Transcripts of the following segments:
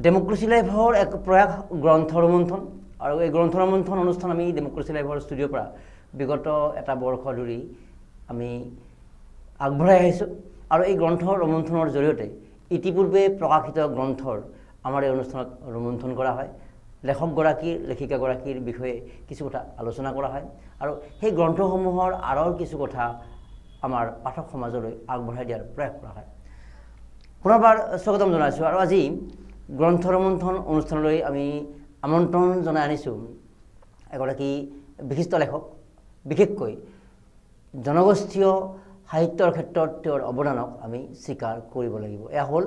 ডেমক্ৰেসি লাইভৰ এক প্ৰয়াস গ্ৰন্থ ৰমন্থন আৰু এই গ্ৰন্থ ৰমন্থন অনুষ্ঠান আমি ডেমক্ৰেসি লাইভৰ ষ্টুডিঅ'ৰ পৰা বিগত এটা বৰ্ষ ধৰি আমি আগবঢ়াই আহিছোঁ আৰু এই গ্ৰন্থ ৰমন্থনৰ জৰিয়তে ইতিপূৰ্বে প্ৰকাশিত গ্ৰন্থৰ আমাৰ এই অনুষ্ঠানত ৰমন্থন কৰা হয় লেখকগৰাকীৰ লেখিকাগৰাকীৰ বিষয়ে কিছু কথা আলোচনা কৰা হয় আৰু সেই গ্ৰন্থসমূহৰ আৰৰ কিছু কথা আমাৰ পাঠক সমাজলৈ আগবঢ়াই দিয়াৰ প্ৰয়াস কৰা হয় পুনৰবাৰ স্বাগতম জনাইছোঁ আৰু আজি গ্ৰন্থ ৰমন্থন অনুষ্ঠানলৈ আমি আমন্ত্ৰণ জনাই আনিছোঁ এগৰাকী বিশিষ্ট লেখক বিশেষকৈ জনগোষ্ঠীয় সাহিত্যৰ ক্ষেত্ৰত তেওঁৰ অৱদানক আমি স্বীকাৰ কৰিব লাগিব এয়া হ'ল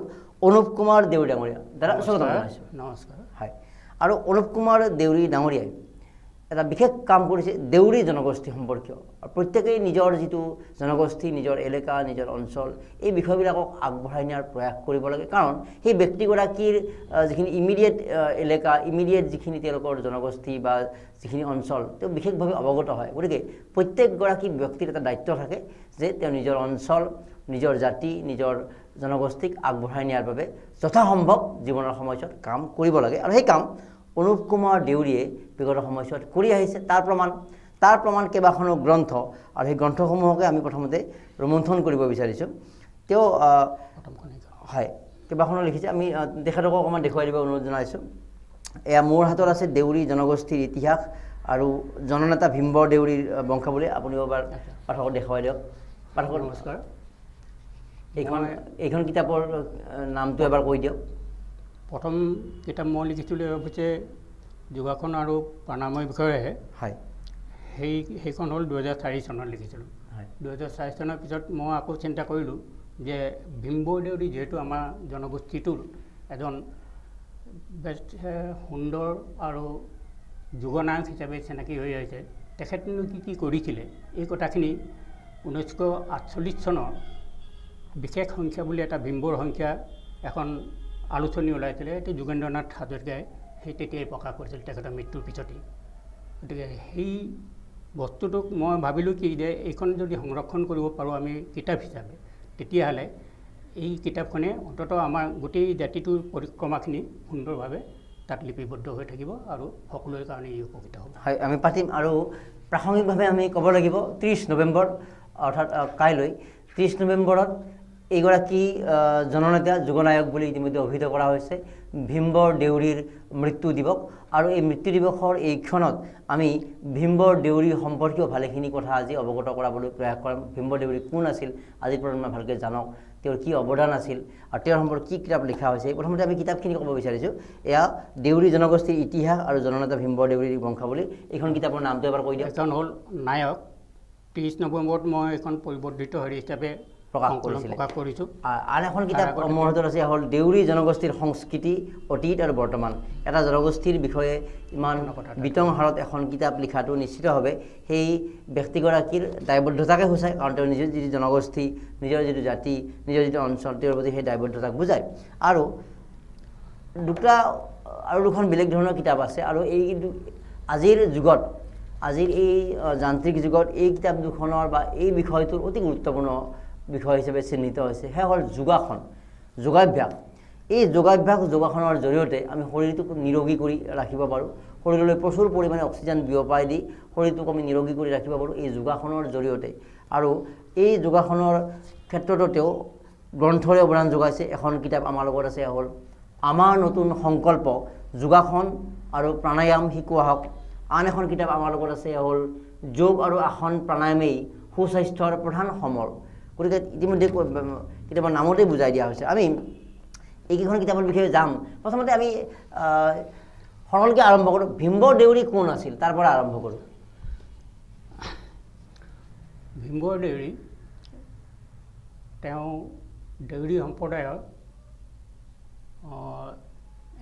অনুপ কুমাৰ দেউৰী ডাঙৰীয়া দাদা স্বাগতম জনাইছোঁ নমস্কাৰ হয় আৰু অনুপ কুমাৰ দেউৰী ডাঙৰীয়াই এটা বিশেষ কাম কৰিছে দেউৰী জনগোষ্ঠী সম্পৰ্কীয় আৰু প্ৰত্যেকেই নিজৰ যিটো জনগোষ্ঠী নিজৰ এলেকা নিজৰ অঞ্চল এই বিষয়বিলাকক আগবঢ়াই নিয়াৰ প্ৰয়াস কৰিব লাগে কাৰণ সেই ব্যক্তিগৰাকীৰ যিখিনি ইমিডিয়েট এলেকা ইমিডিয়েট যিখিনি তেওঁলোকৰ জনগোষ্ঠী বা যিখিনি অঞ্চল তেওঁ বিশেষভাৱে অৱগত হয় গতিকে প্ৰত্যেকগৰাকী ব্যক্তিৰ এটা দায়িত্ব থাকে যে তেওঁ নিজৰ অঞ্চল নিজৰ জাতি নিজৰ জনগোষ্ঠীক আগবঢ়াই নিয়াৰ বাবে যথাসম্ভৱ জীৱনৰ সময়ছোৱাত কাম কৰিব লাগে আৰু সেই কাম অনুপ কুমাৰ দেউৰীয়ে বিগত সময়ছোৱাত কৰি আহিছে তাৰ প্ৰমাণ কেইবাখনো গ্ৰন্থ আৰু সেই গ্ৰন্থসমূহকে আমি প্ৰথমতে ৰমন্থন কৰিব বিচাৰিছোঁ তেওঁ হয় কেইবাখনো লিখিছে আমি তেখেতক অকণমান দেখুৱাই দিব অনুৰোধ জনাইছোঁ এয়া মোৰ হাতত আছে দেউৰী জনগোষ্ঠীৰ ইতিহাস আৰু জননেতা ভীমবৰ দেউৰীৰ বংশাৱলী আপুনিও এবাৰ পাঠকক দেখুৱাই দিয়ক পাঠক নমস্কাৰ এইখন কিতাপৰ নামটো এবাৰ কৈ দিয়ক প্ৰথম কিতাপ মই লিখিছিলোঁ হৈছে যোগাসন আৰু প্ৰাণায়ামৰ বিষয়েহে হয় সেইখন হ'ল 2004 চনত লিখিছিলোঁ 2004 চনৰ পিছত মই আকৌ চিন্তা কৰিলোঁ যে ভীমবৰ দেউৰী যিহেতু আমাৰ জনগোষ্ঠীটোৰ এজন বেষ্ট সুন্দৰ আৰু যুগনায়ক হিচাপে চিনাকি হৈ আহিছে তেখেতনো কি কৰিছিলে এই কথাখিনি 1948 চনৰ বিশেষ সংখ্যা বুলি এটা ভীমবৰ সংখ্যা এখন আলোচনী ওলাইছিলে এইটো যোগেন্দ্ৰনাথ হাজৰিকাই সেই তেতিয়াই প্ৰকাশ কৰিছিল তেখেতৰ মৃত্যুৰ পিছতেই গতিকে সেই বস্তুটোক মই ভাবিলোঁ কি যে এইখন যদি সংৰক্ষণ কৰিব পাৰোঁ আমি কিতাপ হিচাপে তেতিয়াহ'লে এই কিতাপখনে অন্ততঃ আমাৰ গোটেই জাতিটোৰ পৰিক্ৰমাখিনি সুন্দৰভাৱে তাত লিপিবদ্ধ হৈ থাকিব আৰু সকলোৰে কাৰণে ই উপকৃত হ'ব হয় আমি পাতিম আৰু প্ৰাসংগিকভাৱে আমি ক'ব লাগিব 30 নৱেম্বৰ অৰ্থাৎ কাইলৈ 30 নৱেম্বৰত এইগৰাকী জননেতা যুগনায়ক বুলি ইতিমধ্যে অভিহিত কৰা হৈছে ভীমবৰ দেউৰীৰ মৃত্যু দিৱস আৰু এই মৃত্যু দিৱসৰ এই ক্ষণত আমি ভীমবৰ দেউৰী সম্পৰ্কীয় ভালেখিনি কথা আজি অৱগত কৰাবলৈ প্ৰয়াস কৰিম ভীমবৰ দেউৰী কোন আছিল আজিৰ প্ৰজন্মই ভালকৈ জানক তেওঁৰ কি অৱদান আছিল আৰু তেওঁৰ সম্পৰ্কে কি কিতাপ লিখা হৈছে প্ৰথমতে আমি কিতাপখিনি ক'ব বিচাৰিছোঁ এয়া দেউৰী জনগোষ্ঠীৰ ইতিহাস আৰু জননেতা ভীমবৰ দেউৰীৰ বংশাৱলী এইখন কিতাপৰ নামটো এবাৰ কৈ দিয়ক এখন হ'ল নায়ক 30 নৱেম্বৰত মই এখন পৰিৱৰ্ধিত হেৰি হিচাপে প্ৰকাশ কৰিছোঁ আন এখন কিতাপ মোৰ হাতত আছে হ'ল দেউৰী জনগোষ্ঠীৰ সংস্কৃতি অতীত আৰু বৰ্তমান এটা জনগোষ্ঠীৰ বিষয়ে ইমান বিতং হাৰত এখন কিতাপ লিখাটো নিশ্চিতভাৱে সেই ব্যক্তিগৰাকীৰ দায়বদ্ধতাকে সূচায় কাৰণ তেওঁ নিজৰ যিটো জনগোষ্ঠী নিজৰ যিটো জাতি নিজৰ যিটো অঞ্চল তেওঁৰ প্ৰতি সেই দায়বদ্ধতাক বুজায় আৰু দুখন বেলেগ ধৰণৰ কিতাপ আছে আৰু এই আজিৰ যুগত আজিৰ এই যান্ত্ৰিক যুগত এই কিতাপ দুখনৰ বা এই বিষয়টোৰ অতি গুৰুত্বপূৰ্ণ বিষয় হিচাপে চিহ্নিত হৈছে সেয়া হ'ল যোগাভ্যাস এই যোগাসনৰ জৰিয়তে আমি শৰীৰটোক নিৰোগী কৰি ৰাখিব পাৰোঁ শৰীৰলৈ প্ৰচুৰ পৰিমাণে অক্সিজেন বিয়পাই দি শৰীৰটোক আমি নিৰোগী কৰি ৰাখিব পাৰোঁ এই যোগাসনৰ জৰিয়তে আৰু এই যোগাসনৰ ক্ষেত্ৰতো তেওঁ গ্ৰন্থৰে অৱদান যোগাইছে এখন কিতাপ আমাৰ লগত আছে হ'ল আমাৰ নতুন সংকল্প যোগাসন আৰু প্ৰাণায়াম শিকোৱা হওক আন এখন কিতাপ আমাৰ লগত আছে হ'ল যোগ আৰু আসন প্ৰাণায়ামেই সুস্বাস্থ্যৰ প্ৰধান সমল গতিকে ইতিমধ্যে কিতাপৰ নামতেই বুজাই দিয়া হৈছে আমি এইকেইখন কিতাপৰ বিষয়ে যাম প্ৰথমতে আমি সৰলকৈ আৰম্ভ কৰোঁ ভীমবৰ দেউৰী কোন আছিল তাৰ পৰা আৰম্ভ কৰোঁ ভীমবৰ দেউৰী তেওঁ দেউৰী সম্প্ৰদায়ৰ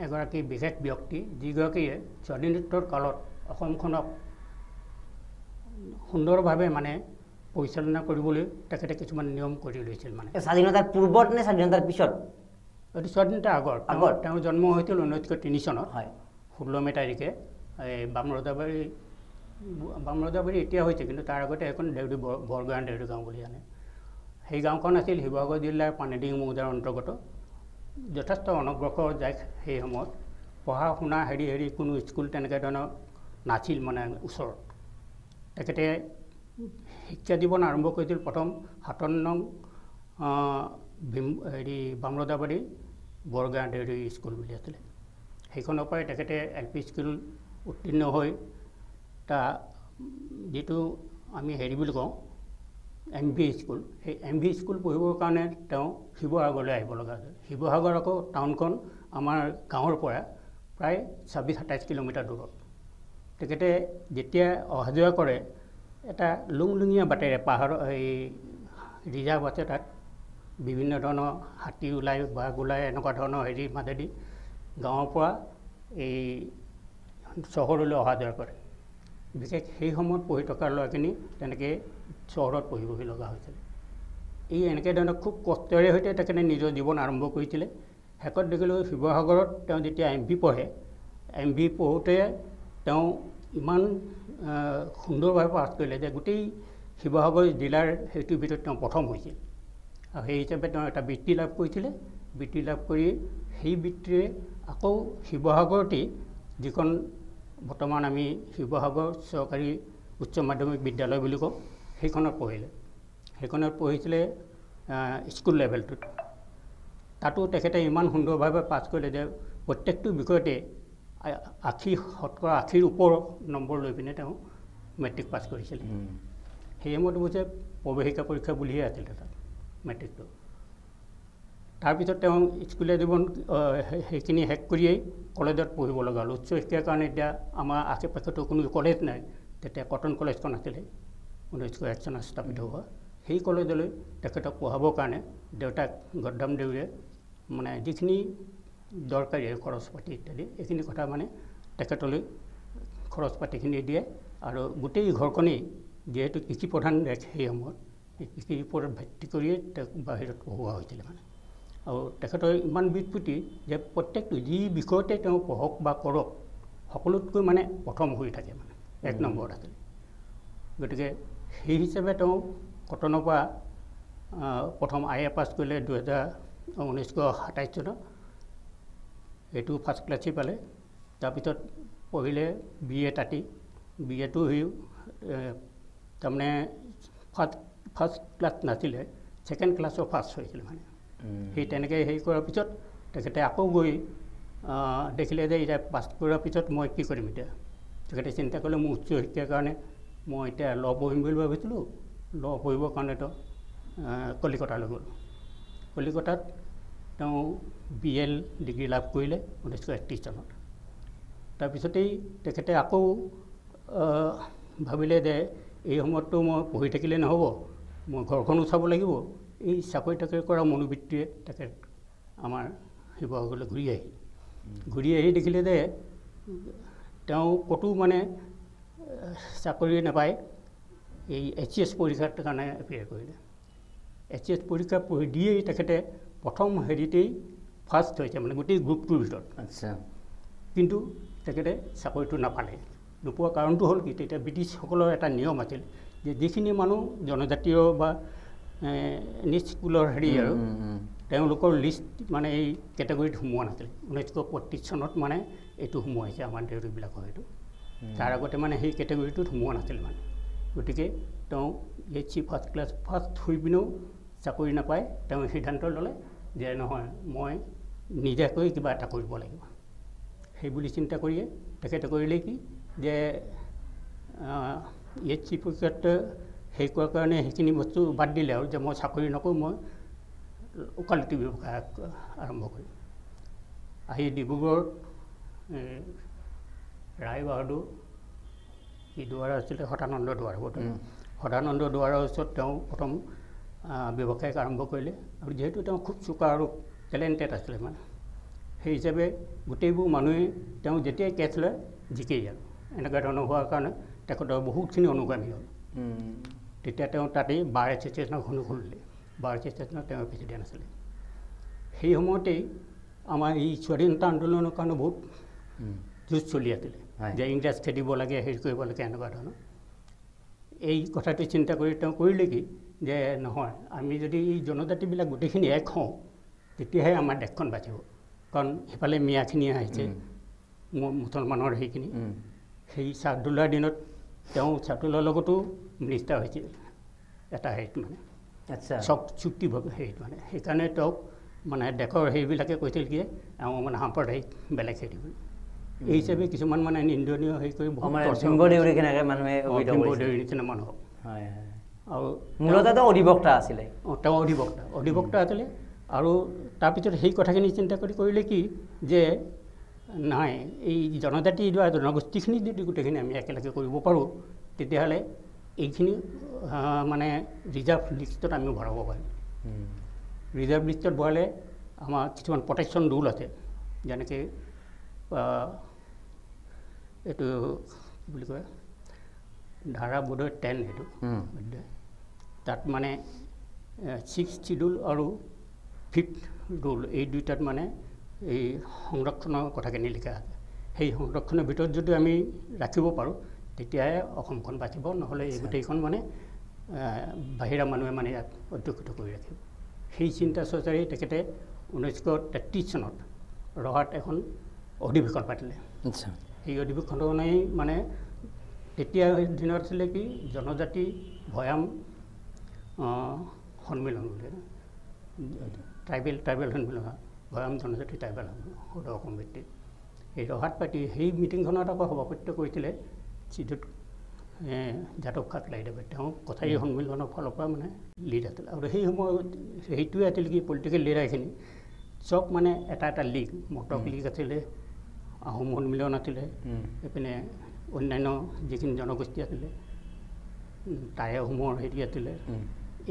এগৰাকী বিশেষ ব্যক্তি যিগৰাকীয়ে স্বাধীনোত্তৰ কালত অসমখনক সুন্দৰভাৱে মানে পৰিচালনা কৰিবলৈ তেখেতে কিছুমান নিয়ম কৰি লৈছিল মানে স্বাধীনতাৰ পূৰ্বত নে স্বাধীনতাৰ পিছত এইটো স্বাধীনতাৰ আগত তেওঁৰ জন্ম হৈছিল 1903 চনত হয় 16 মে তাৰিখে এই বামৰদাবাৰী এতিয়া হৈছে কিন্তু তাৰ আগতে এখন দেউৰী বৰগাঁও দেউৰী গাঁও বুলি জানে সেই গাঁওখন আছিল শিৱসাগৰ জিলাৰ পানীডিঙি মৌজাৰ অন্তৰ্গত যথেষ্ট অনগ্ৰসৰ যায় সেই সময়ত পঢ়া শুনা হেৰি কোনো স্কুল তেনেকৈ ধৰণৰ নাছিল মানে ওচৰত তেখেতে শিক্ষা জীৱন আৰম্ভ কৰিছিল প্ৰথম 57 নং হেৰি বামৰদাবাৰী বৰগাঁও দেউৰী স্কুল বুলি আছিলে সেইখনৰ পৰাই তেখেতে LP স্কুল উত্তীৰ্ণ হৈ যিটো আমি হেৰি বুলি কওঁ MV স্কুল সেই MV স্কুল পঢ়িবৰ কাৰণে তেওঁ শিৱসাগৰলৈ আহিব লগা হৈছিল শিৱসাগৰ আকৌ টাউনখন আমাৰ গাঁৱৰ পৰা প্ৰায় 26-27 কিলোমিটাৰ দূৰত তেখেতে যেতিয়া অহা যোৱা কৰে এটা লুংলুঙীয়া বাটেৰে পাহাৰৰ এই ৰিজাৰ্ভ আছে তাত বিভিন্ন ধৰণৰ হাতী ওলাই বাঘ ওলাই এনেকুৱা ধৰণৰ হেৰিৰ মাজেদি গাঁৱৰ পৰা এই চহৰলৈ অহা যোৱা কৰে বিশেষ সেই সময়ত পঢ়ি থকা ল'ৰাখিনি তেনেকৈ চহৰত পঢ়িবহি লগা হৈছিল এই এনেকৈ ধৰণৰ খুব কষ্টেৰে সৈতে তেখেতে নিজৰ জীৱন আৰম্ভ কৰিছিলে শেষত দেখিলোঁ শিৱসাগৰত তেওঁ যেতিয়া MV পঢ়ে MV পঢ়োঁতে তেওঁ ইমান সুন্দৰভাৱে পাছ কৰিলে যে গোটেই শিৱসাগৰ জিলাৰ সেইটোৰ ভিতৰত তেওঁ প্ৰথম হৈছিল আৰু সেই হিচাপে তেওঁ এটা বৃত্তি লাভ কৰিছিলে বৃত্তি লাভ কৰি সেই বৃত্তিৰে আকৌ শিৱসাগৰতেই যিখন বৰ্তমান আমি শিৱসাগৰ চৰকাৰী উচ্চ মাধ্যমিক বিদ্যালয় বুলি কওঁ সেইখনত পঢ়িলে সেইখনত পঢ়িছিলে স্কুল লেভেলটোত তাতো তেখেতে ইমান সুন্দৰভাৱে পাছ কৰিলে যে প্ৰত্যেকটো বিষয়তে 80% ওপৰ নম্বৰ লৈ পিনে তেওঁ মেট্ৰিক পাছ কৰিছিলে সেই সময়ত অৱশ্যে প্ৰৱেশিকা পৰীক্ষা বুলিহে আছিলে তাত মেট্ৰিকটো তাৰপিছত তেওঁ স্কুলীয়া জীৱন সেইখিনি শেষ কৰিয়েই কলেজত পঢ়িব লগা হ'ল উচ্চ শিক্ষাৰ কাৰণে এতিয়া আমাৰ আশে পাশেতো কোনো কলেজ নাই তেতিয়া কটন কলেজখন আছিলে 1901 চনত স্থাপিত হোৱা সেই কলেজলৈ তেখেতক পঢ়াবৰ কাৰণে দেউতাক গদ্দাম দেউৰীয়ে মানে যিখিনি দৰকাৰী খৰচ পাতি ইত্যাদি এইখিনি কথা মানে তেখেতলৈ খৰচ পাতিখিনি দিয়ে আৰু গোটেই ঘৰখনেই যিহেতু কৃষি প্ৰধান দেশ সেই সময়ত কৃষিৰ ওপৰত ভিত্তি কৰিয়ে তেওঁক বাহিৰত পঢ়োৱা হৈছিলে মানে আৰু তেখেতৰ ইমান বিস্ফুটি যে প্ৰত্যেকটো যি বিষয়তে তেওঁ পঢ়ক বা কৰক সকলোতকৈ মানে প্ৰথম হৈ থাকে মানে 1 নম্বৰত আছিলে গতিকে সেই হিচাপে তেওঁ কটনৰ পৰা প্ৰথম IA পাছ কৰিলে 1927 চনত এইটো ফাৰ্ষ্ট ক্লাছেই পালে তাৰপিছত পঢ়িলে BA তাতি BAটো সি তাৰমানে ফাৰ্ষ্ট ক্লাছ নাছিলে ছেকেণ্ড ক্লাছৰ ফাৰ্ষ্ট হৈছিলে মানে সেই তেনেকৈ হেৰি কৰাৰ পিছত তেখেতে আকৌ গৈ দেখিলে যে এতিয়া পাছ কৰাৰ পিছত মই কি কৰিম এতিয়া তেখেতে চিন্তা কৰিলে মোৰ উচ্চ শিক্ষাৰ কাৰণে মই এতিয়া ল পঢ়িম বুলি ভাবিছিলোঁ ল পঢ়িবৰ কাৰণেতো কলিকতালৈ গ'ল কলিকতাত তেওঁ BL ডিগ্ৰী লাভ কৰিলে 1931 চনত তাৰপিছতেই তেখেতে আকৌ ভাবিলে যে এই সময়ততো মই পঢ়ি থাকিলে নহ'ব মই ঘৰখনো চাব লাগিব এই চাকৰি তাকৰি কৰা মনোবৃত্তিৰে তেখেত আমাৰ শিৱসাগৰলৈ ঘূৰি আহি দেখিলে যে তেওঁ ক'তো মানে চাকৰি নাপায় এই HS পৰীক্ষাৰ কাৰণে এপ্লাই কৰিলে HS পৰীক্ষা পঢ়ি দিয়েই তেখেতে প্ৰথম হেৰিতেই ফাৰ্ষ্ট হৈছে মানে গোটেই গ্ৰুপটোৰ ভিতৰত আচ্ছা কিন্তু তেখেতে চাকৰিটো নাপালে নোপোৱাৰ কাৰণটো হ'ল কি তেতিয়া ব্ৰিটিছসকলৰ এটা নিয়ম আছিল যে যিখিনি মানুহ জনজাতীয় বা নিজ স্কুলৰ হেৰি আৰু তেওঁলোকৰ লিষ্ট মানে এই কেটেগৰীত সোমোৱা নাছিল 1935 চনত মানে এইটো সোমোৱাইছে আমাৰ দেউৰীবিলাকৰ সেইটো তাৰ আগতে মানে সেই কেটেগৰীটোত সোমোৱা নাছিল মানে গতিকে তেওঁ HC ফাৰ্ষ্ট ক্লাছ ফাৰ্ষ্ট হৈ পিনেও চাকৰি নাপায় তেওঁ সিদ্ধান্ত ল'লে যে নহয় মই নিজাকৈ কিবা এটা কৰিব লাগিব সেই বুলি চিন্তা কৰিয়ে তেখেতে কৰিলে কি যে HC পৰীক্ষাত সেই কৰাৰ কাৰণে সেইখিনি বস্তু বাদ দিলে আৰু যে মই চাকৰি নকৰোঁ মই ওকালতি ব্যৱসায় আৰম্ভ কৰিম আহি ডিব্ৰুগড়ত ৰায় বাহাদুৰ কি দুৱাৰ আছিলে সদানন্দ দুৱাৰ সদানন্দ দুৱাৰৰ ওচৰত তেওঁ প্ৰথম ব্যৱসায় আৰম্ভ কৰিলে আৰু যিহেতু তেওঁ খুব চোকা আৰু টেলেণ্টেড আছিলে মানে সেই হিচাপে গোটেইবোৰ মানুহে তেওঁ যেতিয়াই কেছ লয় জিকেই আৰু এনেকুৱা ধৰণৰ হোৱাৰ কাৰণে তেখেতৰ বহুতখিনি অনুগামী হ'ল তেতিয়া তেওঁ তাতেই বাৰ এছ'চিয়েশ্যনখনো খুলিলে বাৰ এছ'চিয়েশ্যনত তেওঁ প্ৰেছিডেণ্ট আছিলে সেই সময়তেই আমাৰ এই স্বাধীনতা আন্দোলনৰ কাৰণে বহুত যুঁজ চলি আছিলে যে ইংৰাজ খেদিব লাগে হেৰি কৰিব লাগে এনেকুৱা ধৰণৰ এই কথাটো চিন্তা কৰি তেওঁ কৰিলে কি যে নহয় আমি যদি এই জনজাতিবিলাক গোটেইখিনি এক হওঁ তেতিয়াহে আমাৰ দেশখন বাচিব কাৰণ সেইফালে মিয়াখিনি আহিছে মুছলমানৰ সেইখিনি সেই ছাদুল্লাৰ দিনত তেওঁ ছাদুল্লাৰ লগতো মিনিষ্টাৰ হৈছিল এটা হেৰিত মানে আচ্ছা চব চুক্তিভাৱে হেৰিত মানে সেইকাৰণে তেওঁক মানে দেশৰ সেইবিলাকে কৈছিল কি আমাৰ মানে সাম্প্ৰদায়িক বেলেগ হেৰি বুলি এই হিচাপে কিছুমান মানে নিন্দনীয় হেৰি কৰি ভীম্বদেউৰীৰ নিচিনা মানুহ আৰু মূলতঃ অধিবক্তা আছিলে তেওঁ অধিবক্তা আছিলে আৰু তাৰপিছত সেই কথাখিনি চিন্তা কৰিলে কি যে নাই এই জনজাতি বা জনগোষ্ঠীখিনি যদি গোটেইখিনি আমি একেলগে কৰিব পাৰোঁ তেতিয়াহ'লে এইখিনি মানে ৰিজাৰ্ভ লিষ্টত আমি ভৰাব পাৰিম ৰিজাৰ্ভ লিষ্টত ভৰালে আমাৰ কিছুমান প্ৰটেকশ্যন ৰুল আছে যেনেকৈ এইটো কি বুলি কয় ধাৰা বোধহয় 10 এইটো তাত মানে 6th শিডিউল আৰু 5th ৰুল এই দুইটাত মানে এই সংৰক্ষণৰ কথাখিনি লিখা আছে সেই সংৰক্ষণৰ ভিতৰত যদি আমি ৰাখিব পাৰোঁ তেতিয়াহে অসমখন বাচিব নহ'লে এই গোটেইখন মানে বাহিৰা মানুহে মানে ইয়াক অধ্যুষিত কৰি ৰাখিব সেই চিন্তা চৰ্চাৰে তেখেতে 1933 চনত ৰহাত এখন অধিৱেশন পাতিলে সেই অধিৱেশনখনেই মানে তেতিয়া দিনত আছিলে কি জনজাতি ভৈয়াম সন্মিলন বুলি ট্ৰাইবেল সন্মিলন ভৈয়াম জনজাতি ট্ৰাইবেল সদৌ অসম ভিত্তিত এই ৰহাত পাতি সেই মিটিংখনত আকৌ সভাপতিত্ব কৰিছিলে শ্ৰীযুত যাদৱ খাটলাইদেৱে তেওঁ কথাই সন্মিলনৰ ফালৰ পৰা মানে লিড আছিল আৰু সেই সময়ত সেইটোৱে আছিল কি পলিটিকেল লিডাৰখিনি চব মানে এটা লীগ মটক লীগ আছিলে আহোম সন্মিলন আছিলে এইপিনে অন্যান্য যিখিনি জনগোষ্ঠী আছিলে টাই আহোমৰ হেৰি আছিলে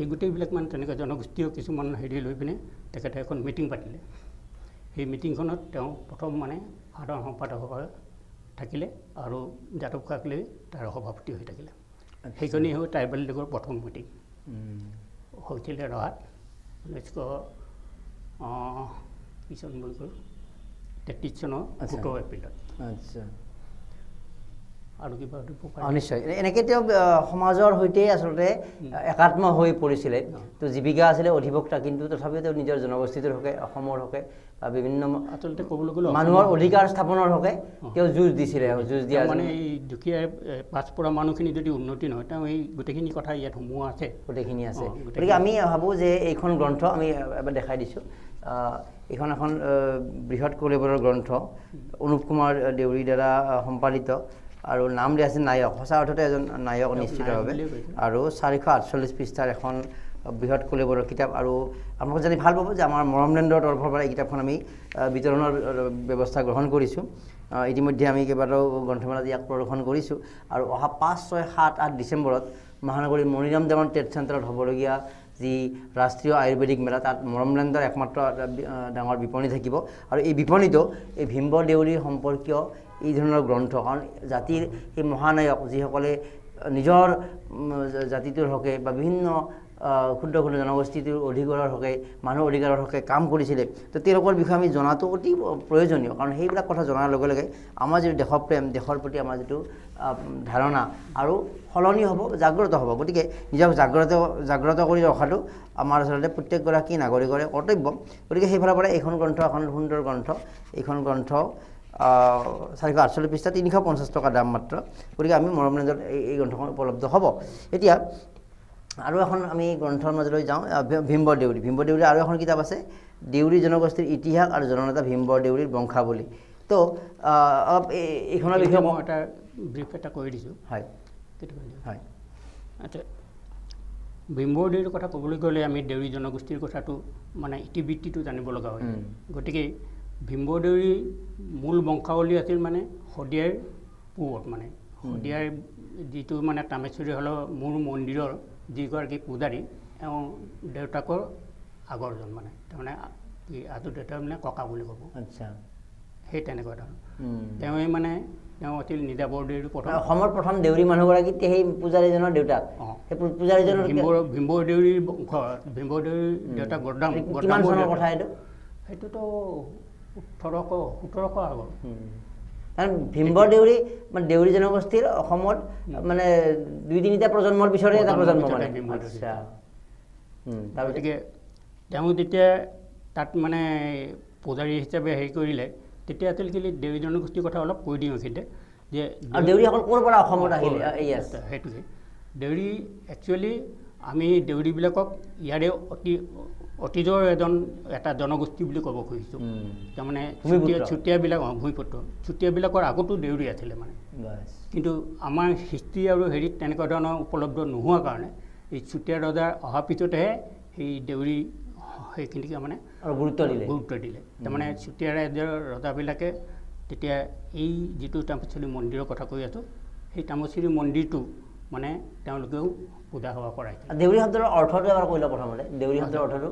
এই গোটেইবিলাক মানে তেনেকৈ জনগোষ্ঠীয় কিছুমান হেৰি লৈ পিনে তেখেতে এখন মিটিং পাতিলে সেই মিটিংখনত তেওঁ প্ৰথম মানে সাধাৰণ সম্পাদক থাকিলে আৰু যাদৱ খাটলাই তাৰ সভাপতি হৈ থাকিলে সেইখনেই হ'ল ট্ৰাইবেল লীগৰ প্ৰথম মিটিং হৈছিলে ৰহাত 19 চন বুলি কয় 33 চনৰ 17 এপ্ৰিলত আচ্ছা আৰু কিবা নিশ্চয় এনেকৈ তেওঁ সমাজৰ সৈতে আচলতে একাত্ম হৈ পৰিছিলে তো জীৱিকা আছিলে অধিবক্তা কিন্তু তথাপিও তেওঁ নিজৰ জনগোষ্ঠীটোৰ হকে অসমৰ হকে বা বিভিন্ন আচলতে ক'বলৈ গ'লে মানুহৰ অধিকাৰ স্থাপনৰ হকে তেওঁ যুঁজ দিছিলে যুঁজ দিয়া মানে এই দুখীয়া পাছ পৰা মানুহখিনি যদি উন্নতি নহয় তেওঁ এই গোটেইখিনি কথা ইয়াত সোমোৱা আছে গোটেইখিনি আছে গতিকে আমি ভাবোঁ যে এইখন গ্ৰন্থ আমি এবাৰ দেখাই দিছোঁ এইখন এখন বৃহৎ কলেবৰৰ গ্ৰন্থ অনুপ কুমাৰ দেউৰীৰ দ্বাৰা সম্পাদিত আৰু নাম দিয়া আছে নায়ক সঁচা অৰ্থতে এজন নায়ক নিশ্চিতভাৱে আৰু 448 পৃষ্ঠাৰ এখন বৃহৎ কলেবৰৰ কিতাপ আৰু আপোনালোকে জানি ভাল পাব যে আমাৰ মৰমলেণ্ডৰ তৰফৰ পৰা এই কিতাপখন আমি বিতৰণৰ ব্যৱস্থা গ্ৰহণ কৰিছোঁ ইতিমধ্যে আমি কেইবাটাও গ্ৰন্থমেলাত ইয়াক প্ৰদৰ্শন কৰিছোঁ আৰু অহা 5, 6, 7, 8 ডিচেম্বৰত মহানগৰীৰ মণিৰাম দেৱান ট্ৰেড চেণ্টাৰত হ'বলগীয়া যি ৰাষ্ট্ৰীয় আয়ুৰ্বেদিক মেলা তাত মৰমলেণ্ডৰ একমাত্ৰ ডাঙৰ বিপণী থাকিব আৰু এই বিপণীটো এই ভীম্বদেউৰী সম্পৰ্কীয় এই ধৰণৰ গ্ৰন্থ কাৰণ জাতিৰ এই মহানায়ক যিসকলে নিজৰ জাতিটোৰ হকে বা বিভিন্ন ক্ষুদ্ৰ ক্ষুদ্ৰ জনগোষ্ঠীটোৰ অধিকাৰৰ হকে মানুহৰ অধিকাৰৰ হকে কাম কৰিছিলে তো তেওঁলোকৰ বিষয়ে আমি জনাটো অতি প্ৰয়োজনীয় কাৰণ সেইবিলাক কথা জনাৰ লগে লগে আমাৰ যিটো দেশপ্ৰেম দেশৰ প্ৰতি আমাৰ যিটো ধাৰণা আৰু সলনি হ'ব জাগ্ৰত হ'ব গতিকে নিজক জাগ্ৰত কৰি ৰখাটো আমাৰ আচলতে প্ৰত্যেকগৰাকী নাগৰিকৰে কৰ্তব্য গতিকে সেইফালৰ পৰা এইখন গ্ৰন্থ এখন সুন্দৰ গ্ৰন্থ এইখন গ্ৰন্থ 448 পৃষ্ঠা 350 টকা দাম মাত্ৰ গতিকে আমি মৰমলেণ্ডত এই গ্ৰন্থখন উপলব্ধ হ'ব এতিয়া আৰু এখন আমি গ্ৰন্থৰ মাজলৈ যাওঁ ভীম্বদেউৰী আৰু এখন কিতাপ আছে দেউৰী জনগোষ্ঠীৰ ইতিহাস আৰু জননেতা ভীম্বদেউৰীৰ বংশাৱলী তো এইখনৰ বিষয়ে মই এটা ব্ৰিফ এটা কৰি দিছোঁ হয় হয় আচ্ছা ভীম্বদেউৰীৰ কথা ক'বলৈ গ'লে আমি দেউৰী জনগোষ্ঠীৰ কথাটো মানে ইতিবৃত্তিটো জানিব লগা হয় গতিকে ভীম্বদেউৰীৰ মূল বংশাৱলী আছিল মানে শদিয়াৰ পূবত মানে শদিয়াৰ যিটো মানে তামেশ্বৰী হলৰ মূল মন্দিৰৰ যিগৰাকী পূজাৰী এওঁ দেউতাকৰ আগৰজন মানে তাৰমানে আজু দেউতা মানে ককা বুলি ক'ব আচ্ছা সেই তেনেকুৱা ধৰণৰ তেওঁৱে মানে তেওঁ আছিল নিজাবৰদেউৰী অসমৰ প্ৰথম দেউৰী মানুহগৰাকী সেই পূজাৰীজনৰ দেউতাক সেই পূজাৰীজনৰ ভীম্বদেউৰীৰ ভীম্বদেউৰীৰ দেউতাক গৰ্দাম কথা এইটো সেইটোতো 1700 আগৰ কাৰণ ভীম্বদেউৰী মানে দেউৰী জনগোষ্ঠীৰ অসমত মানে 2-3টা প্ৰজন্মৰ পিছৰে এটা প্ৰজন্ম মানে গতিকে তেওঁ যেতিয়া তাত মানে পূজাৰী হিচাপে হেৰি কৰিলে তেতিয়া আচলতে দেউৰী জনগোষ্ঠীৰ কথা অলপ কৈ দিওঁ এইখিনিতে যে দেউৰীসকল ক'ৰ পৰা অসমত আহিল সেইটোকে দেউৰী একচুৱেলি আমি দেউৰীবিলাকক ইয়াৰে অতীজৰ এটা জনগোষ্ঠী বুলি ক'ব খুজিছোঁ তাৰমানে চুতীয়াবিলাক ভূমিপুত্ৰ চুতীয়াবিলাকৰ আগতো দেউৰী আছিলে মানে কিন্তু আমাৰ হিষ্ট্ৰী আৰু হেৰিত তেনেকুৱা ধৰণৰ উপলব্ধ নোহোৱাৰ কাৰণে এই চুতীয়া ৰজাৰ অহাৰ পিছতহে সেই দেউৰী সেইখিনিক মানে গুৰুত্ব দিলে তাৰমানে চুতীয়া ৰাজ্যৰ ৰজাবিলাকে তেতিয়া এই যিটো তামচলি মন্দিৰৰ কথা কৈ আছোঁ সেই তামচলি মন্দিৰটো মানে তেওঁলোকেও পূজা সেৱা কৰাইছে দেউৰী শব্দৰ অৰ্থটো এবাৰ কৈ লওঁ প্ৰথমতে দেউৰী শব্দৰ অৰ্থটো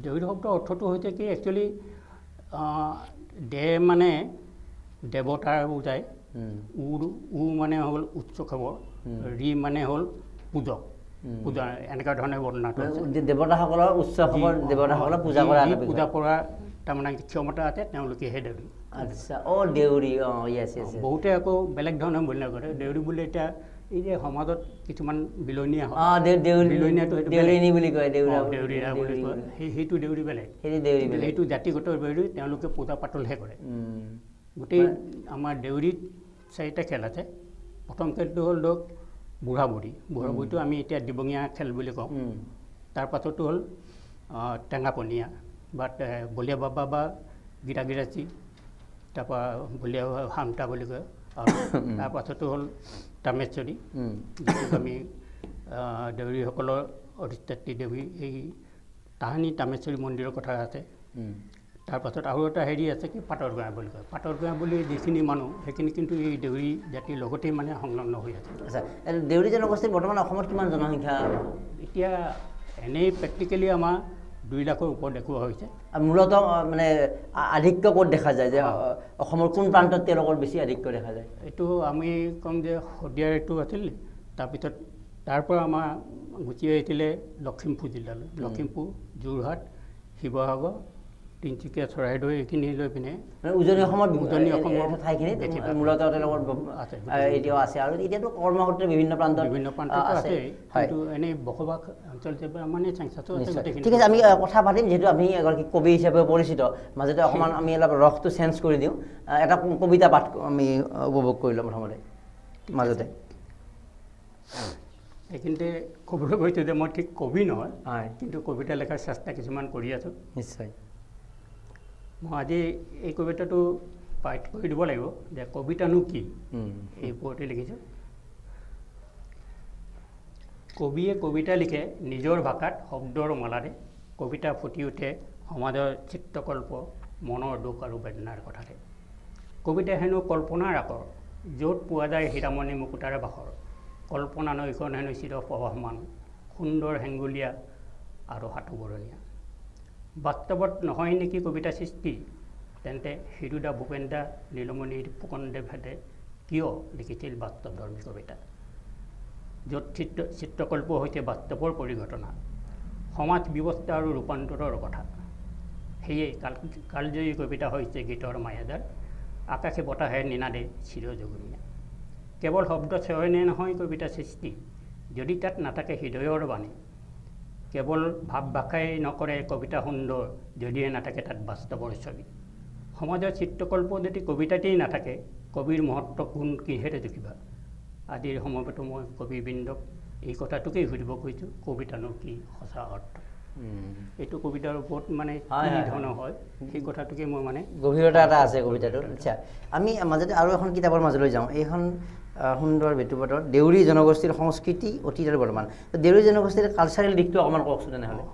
দেউৰী শব্দৰ অৰ্থটো হৈছে কি একচুৱেলি মানে দেৱতাৰ বুজায় উ মানে হ'ল উচ্চ খবৰ ৰি মানে হ'ল পূজক পূজা এনেকুৱা ধৰণে বৰ্ণনাটো দেৱতাসকলৰ উচ্চ খবৰ দেৱতাসকলক পূজা কৰা তাৰমানে ক্ষমতা আছে তেওঁলোকেহে দেউৰী আচ্ছা দেউৰী বহুতে আকৌ বেলেগ ধৰণে বৰ্ণনা কৰে দেউৰী বুলি এতিয়া এই যে সমাজত কিছুমান বিলনীয়া সেইটো দেউৰী বেলেগ সেইটো জাতিগত দেউৰী তেওঁলোকে পূজা পাতলহে কৰে গোটেই আমাৰ দেউৰীত 4টা খেল আছে প্ৰথম খেলটো হ'ল ধৰক বুঢ়া বুঢ়ীটো আমি এতিয়া দিবঙীয়া খেল বুলি কওঁ তাৰ পাছতো হ'ল টেঙাপনীয়া বা বলীয়া বাবা বা গিৰাগিৰাচী তাৰপৰা বলীয়া হামটা বুলি কয় আৰু তাৰ পাছতো হ'ল তামেশ্বৰী যিটোক আমি দেউৰীসকলৰ অধিষ্ঠাত্ৰী দেৱী এই তাহানি তামেশ্বৰী মন্দিৰৰ কথা আছে তাৰ পাছত আৰু এটা হেৰি আছে কি পাটৰ গাঁও বুলি কয় পাটৰ গাঁও বুলি যিখিনি মানুহ সেইখিনি কিন্তু এই দেউৰী জাতিৰ লগতেই মানে সংলগ্ন হৈ আছে আচ্ছা দেউৰী জনগোষ্ঠীৰ বৰ্তমান অসমত কিমান জনসংখ্যা এতিয়া এনেই প্ৰেক্টিকেলি আমাৰ 2 লাখৰ ওপৰত দেখুওৱা হৈছে মূলতঃ মানে আধিক্য ক'ত দেখা যায় যে অসমৰ কোন প্ৰান্তত তেওঁলোকৰ বেছি আধিক্য দেখা যায় এইটো আমি ক'ম যে শদিয়াৰ এইটো আছিল তাৰপিছত তাৰ পৰা আমাৰ গুচি আহিছিলে লখিমপুৰ জিলালৈ লখিমপুৰ যোৰহাট শিৱসাগৰ তিনিচুকীয়া চৰাইদেউ এইখিনি লৈ পিনে উজনি অসমৰ ঠাইখিনিত মূলতঃ তেওঁলোকৰ এতিয়াও আছে আৰু এতিয়াতো কৰ্মসূত্ৰে বিভিন্ন প্ৰান্তত আছে কিন্তু এনেই বসবাস অঞ্চল হিচাপে মানে চাংচাটো আছে ঠিক আছে আমি কথা পাতিম যিহেতু আপুনি এগৰাকী কবি হিচাপে পৰিচিত মাজতে অকণমান আমি অলপ ৰসটো চেঞ্জ কৰি দিওঁ এটা কবিতা পাঠ আমি উপভোগ কৰি লওঁ প্ৰথমতে মাজতে এইখিনিতে ক'বলৈ গৈছোঁ যে মই ঠিক কবি নহয় কিন্তু কবিতা লেখাৰ চেষ্টা কিছুমান কৰি আছোঁ নিশ্চয় মই আজি এই কবিতাটো পাঠ কৰি দিব লাগিব যে কবিতানো কি এই ওপৰতে লিখিছোঁ কবিয়ে কবিতা লিখে নিজৰ ভাষাত শব্দৰ মালাৰে কবিতা ফুটি উঠে সমাজৰ চিত্ৰকল্প মনৰ দুখ আৰু বেদনাৰ কথাতে কবিতা হেনো কল্পনাৰ আকৰ য'ত পোৱা যায় হীৰামণি মুকুতাৰে বাখৰ কল্পনা নৈখন হেনো চিৰ প্ৰবাহমান সুন্দৰ হেঙ্গুলীয়া আৰু হাতুবৰণীয়া বাস্তৱত নহয় নেকি কবিতা সৃষ্টি তেন্তে হিৰুদা ভূপেনদা নীলমণি ফুকনদেৱহেঁতে কিয় লিখিছিল বাস্তৱধৰ্মী কবিতা য'ত চিত্ৰকল্প হৈছে বাস্তৱৰ পৰিঘটনা সমাজ ব্যৱস্থা আৰু ৰূপান্তৰৰ কথা সেয়ে কালজয়ী কবিতা হৈছে গীতৰ মায়াজাৰ আকাশে বতাহে নিনাদে চিৰজুগুমীয়া কেৱল শব্দ চয়নে নহয় কবিতা সৃষ্টি যদি তাত নাথাকে হৃদয়ৰ বাণী কেৱল ভাৱ ভাষাই নকৰে কবিতা সুন্দৰ যদিহে নাথাকে তাত বাস্তৱৰ ছবি সমাজৰ চিত্ৰকল্প যদি কবিতাতেই নাথাকে কবিৰ মহত্ব কোন কিহেৰে জুখিবা আজিৰ সময়তো মই কবিবৃন্দক এই কথাটোকেই সুধিব খুজিছোঁ কবিতানো কি সঁচা অৰ্থ এইটো কবিতাৰ ওপৰত মানে কি ধৰণৰ হয় সেই কথাটোকে মই মানে গভীৰতা এটা আছে কবিতাটোৰ আচ্ছা আমি মাজতে আৰু এখন কিতাপৰ মাজলৈ যাওঁ এইখন সুন্দৰ বেতুপাতৰ দেউৰী জনগোষ্ঠীৰ সংস্কৃতি অতীত আৰু বৰ্তমান দেউৰী জনগোষ্ঠীৰ কালচাৰেল দিশটো অকণমান কওকচোন তেনেহ'লে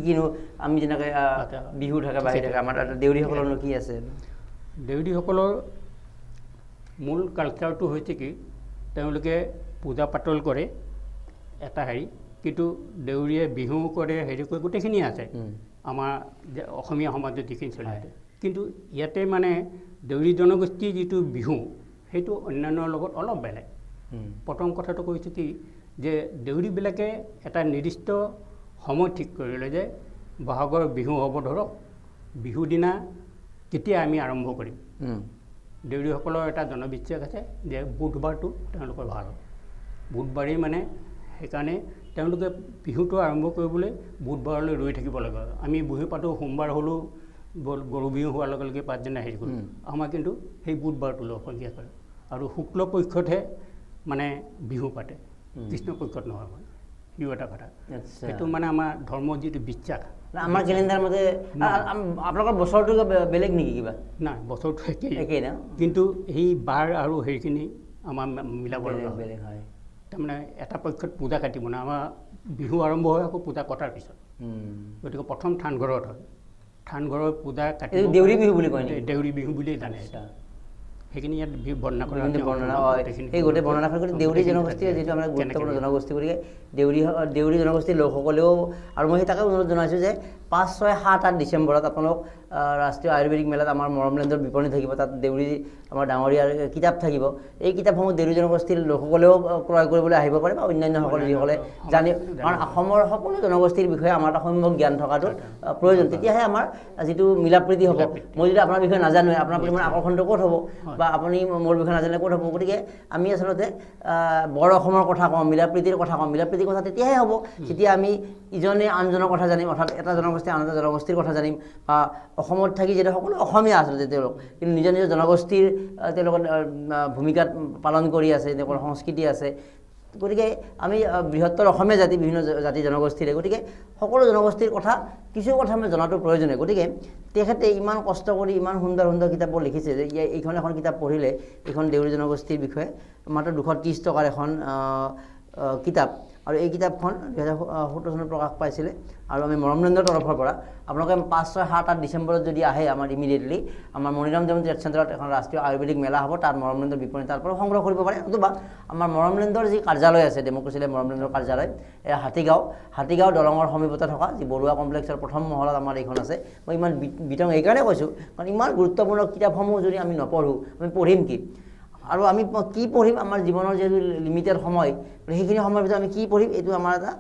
কিনো আমি যেনেকৈ বিহু থাকে বাঢ়ি থাকে আমাৰ দেউৰীসকলৰনো কি আছে দেউৰীসকলৰ মূল কালচাৰটো হৈছে কি তেওঁলোকে পূজা পাতল কৰে এটা হেৰি কিন্তু দেউৰীয়ে বিহু কৰে হেৰি কৰে গোটেইখিনি আছে আমাৰ অসমীয়া সমাজত যিখিনি চলি আছে কিন্তু ইয়াতে মানে দেউৰী জনগোষ্ঠীৰ যিটো বিহু সেইটো অন্যান্যৰ লগত অলপ বেলেগ প্ৰথম কথাটো কৈছোঁ কি যে দেউৰীবিলাকে এটা নিৰ্দিষ্ট সময় ঠিক কৰিলে যে বহাগৰ বিহু হ'ব ধৰক বিহুৰ দিনা কেতিয়া আমি আৰম্ভ কৰিম দেউৰীসকলৰ এটা জনবিশ্বাস আছে যে বুধবাৰটো তেওঁলোকৰ ভাল বুধবাৰেই মানে সেইকাৰণে তেওঁলোকে বিহুটো আৰম্ভ কৰিবলৈ বুধবাৰলৈ ৰৈ থাকিব লাগে আমি বিহু পাতোঁ সোমবাৰ হ'লেও গৰু বিহু হোৱাৰ লগে লগে পাছদিনা হেৰি কৰোঁ আমাৰ কিন্তু সেই বুধবাৰটোলৈ সন্ধিয়া কৰে আৰু শুক্ল পক্ষতহে মানে বিহু পাতে কৃষ্ণ পক্ষত নহয় মানে সিও এটা কথা সেইটো মানে আমাৰ ধৰ্মৰ যিটো বিশ্বাস আমাৰ কেলেণ্ডাৰ মতে আপোনালোকৰ বছৰটো বেলেগ নেকি কিবা নাই বছৰটো একেই না কিন্তু সেই বাৰ আৰু হেৰিখিনি আমাৰ মিলাব লগা বেলেগ হয় তাৰমানে এটা পক্ষত পূজা কাটিব না আমাৰ বিহু আৰম্ভ হয় আকৌ পূজা কটাৰ পিছত গতিকে প্ৰথম থানঘৰত হয় থানঘৰৰ পূজা কাটি দেউৰী বিহু বুলি কয় দেউৰী বিহু বুলিয়েই জানে সেইখিনি ইয়াত বৰ্ণনা কৰা সেই গোটেই বৰ্ণনা কৰি দেউৰী জনগোষ্ঠীৰ যিটো আমাৰ গুৰুত্বপূৰ্ণ জনগোষ্ঠী গতিকে দেউৰী জনগোষ্ঠীৰ লোকসকলেও আৰু মই তাকে অনুৰোধ জনাইছোঁ যে 5, 6, 7, 8 ডিচেম্বৰত আপোনালোক ৰাষ্ট্ৰীয় আয়ুৰ্বেদিক মেলাত আমাৰ মৰমলেণ্ডৰ বিপণী থাকিব তাত দেউৰী আমাৰ ডাঙৰীয়াৰ কিতাপ থাকিব এই কিতাপসমূহ দেউৰী জনগোষ্ঠীৰ লোকসকলেও ক্ৰয় কৰিবলৈ আহিব পাৰে বা অন্যান্যসকলে যিসকলে জানি কাৰণ অসমৰ সকলো জনগোষ্ঠীৰ বিষয়ে আমাৰ এটা সম্যক জ্ঞান থকাটো প্ৰয়োজন তেতিয়াহে আমাৰ যিটো মিলাপ্ৰীতি হ'ব মই যদি আপোনাৰ বিষয়ে নাজানোৱে আপোনাৰ প্ৰতি মোৰ আকৰ্ষণটো ক'ত হ'ব বা আপুনি মোৰ বিষয়ে নাজানিলে ক'ত হ'ব গতিকে আমি আচলতে বৰ অসমৰ কথা কওঁ মিলাপ্ৰীতিৰ কথা কওঁ মিলাপ্ৰীতিৰ কথা তেতিয়াহে হ'ব যেতিয়া আমি ইজনে আনজনৰ কথা জানিম অৰ্থাৎ এটা জনগোষ্ঠী আন এটা জনগোষ্ঠীৰ কথা জানিম বা অসমত থাকি যিহেতু সকলো অসমীয়া আচলতে তেওঁলোক কিন্তু নিজৰ নিজৰ জনগোষ্ঠীৰ তেওঁলোকৰ ভূমিকাত পালন কৰি আছে তেওঁলোকৰ সংস্কৃতি আছে গতিকে আমি বৃহত্তৰ অসমীয়া জাতি বিভিন্ন জাতি জনগোষ্ঠীৰে গতিকে সকলো জনগোষ্ঠীৰ কথা কিছু কথা আমি জনাটো প্ৰয়োজনীয় গতিকে তেখেতে ইমান কষ্ট কৰি ইমান সুন্দৰ সুন্দৰ কিতাপবোৰ লিখিছে যে এইখন এখন কিতাপ পঢ়িলে এইখন দেউৰী জনগোষ্ঠীৰ বিষয়ে মাত্ৰ 230 টকাৰ এখন কিতাপ আৰু এই কিতাপখন 2017 চনত প্ৰকাশ পাইছিলে আৰু আমি মৰমলেণ্ডৰ তৰফৰ পৰা আপোনালোকে 5, 6, 7, 8 ডিচেম্বৰত যদি আহে আমাৰ ইমিডিয়েটলি আমাৰ মণিৰাম দেৱন ট্ৰেড চেণ্টাৰত এখন ৰাষ্ট্ৰীয় আয়ুৰ্বেদিক মেলা হ'ব তাত মৰমলেণ্ডৰ বিপণী তাৰ পৰা সংগ্ৰহ কৰিব পাৰে নতুবা আমাৰ মৰমলেণ্ডৰ যি কাৰ্যালয় আছে ডেম'ক্ৰেচি মৰমলেণ্ডৰ কাৰ্যালয় এই হাতীগাঁও দলঙৰ সমীপতে থকা যি বৰুৱা কমপ্লেক্সৰ প্ৰথম মহলত আমাৰ এইখন আছে মই ইমান বিতং এইকাৰণে কৈছোঁ কাৰণ ইমান গুৰুত্বপূৰ্ণ কিতাপসমূহ যদি আমি নপঢ়োঁ আমি পঢ়িম কি আৰু আমি কি পঢ়িম আমাৰ জীৱনৰ যিহেতু লিমিটেড সময় সেইখিনি সময়ৰ ভিতৰত আমি কি পঢ়িম এইটো আমাৰ এটা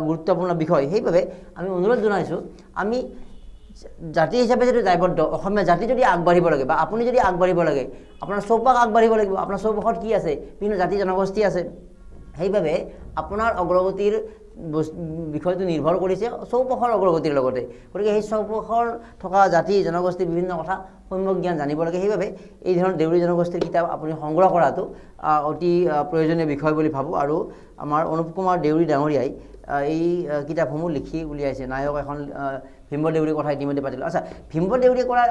গুৰুত্বপূৰ্ণ বিষয় সেইবাবে আমি অনুৰোধ জনাইছোঁ আমি জাতি হিচাপে যদি দায়বদ্ধ অসমীয়া জাতি যদি আগবাঢ়িব লাগে বা আপুনি যদি আগবাঢ়িব লাগে আপোনাৰ চৌপাশ আগবাঢ়িব লাগিব আপোনাৰ চৌপাশত কি আছে বিভিন্ন জাতি জনগোষ্ঠী আছে সেইবাবে আপোনাৰ অগ্ৰগতিৰ বিষয়টো নিৰ্ভৰ কৰিছে চৌপাশৰ অগ্ৰগতিৰ লগতে গতিকে সেই চৌপাশৰ থকা জাতি জনগোষ্ঠীৰ বিভিন্ন কথা সম্যক জ্ঞান জানিব লাগে সেইবাবে এই ধৰণৰ দেউৰী জনগোষ্ঠীৰ কিতাপ আপুনি সংগ্ৰহ কৰাটো অতি প্ৰয়োজনীয় বিষয় বুলি ভাবোঁ আৰু আমাৰ অনুপ কুমাৰ দেউৰী ডাঙৰীয়াই এই কিতাপসমূহ লিখি উলিয়াইছে নায়ক এখন ভীম্ব দেউৰীৰ কথা ইতিমধ্যে পাতিলোঁ আচ্ছা ভীম্ব দেউৰী কৰাৰ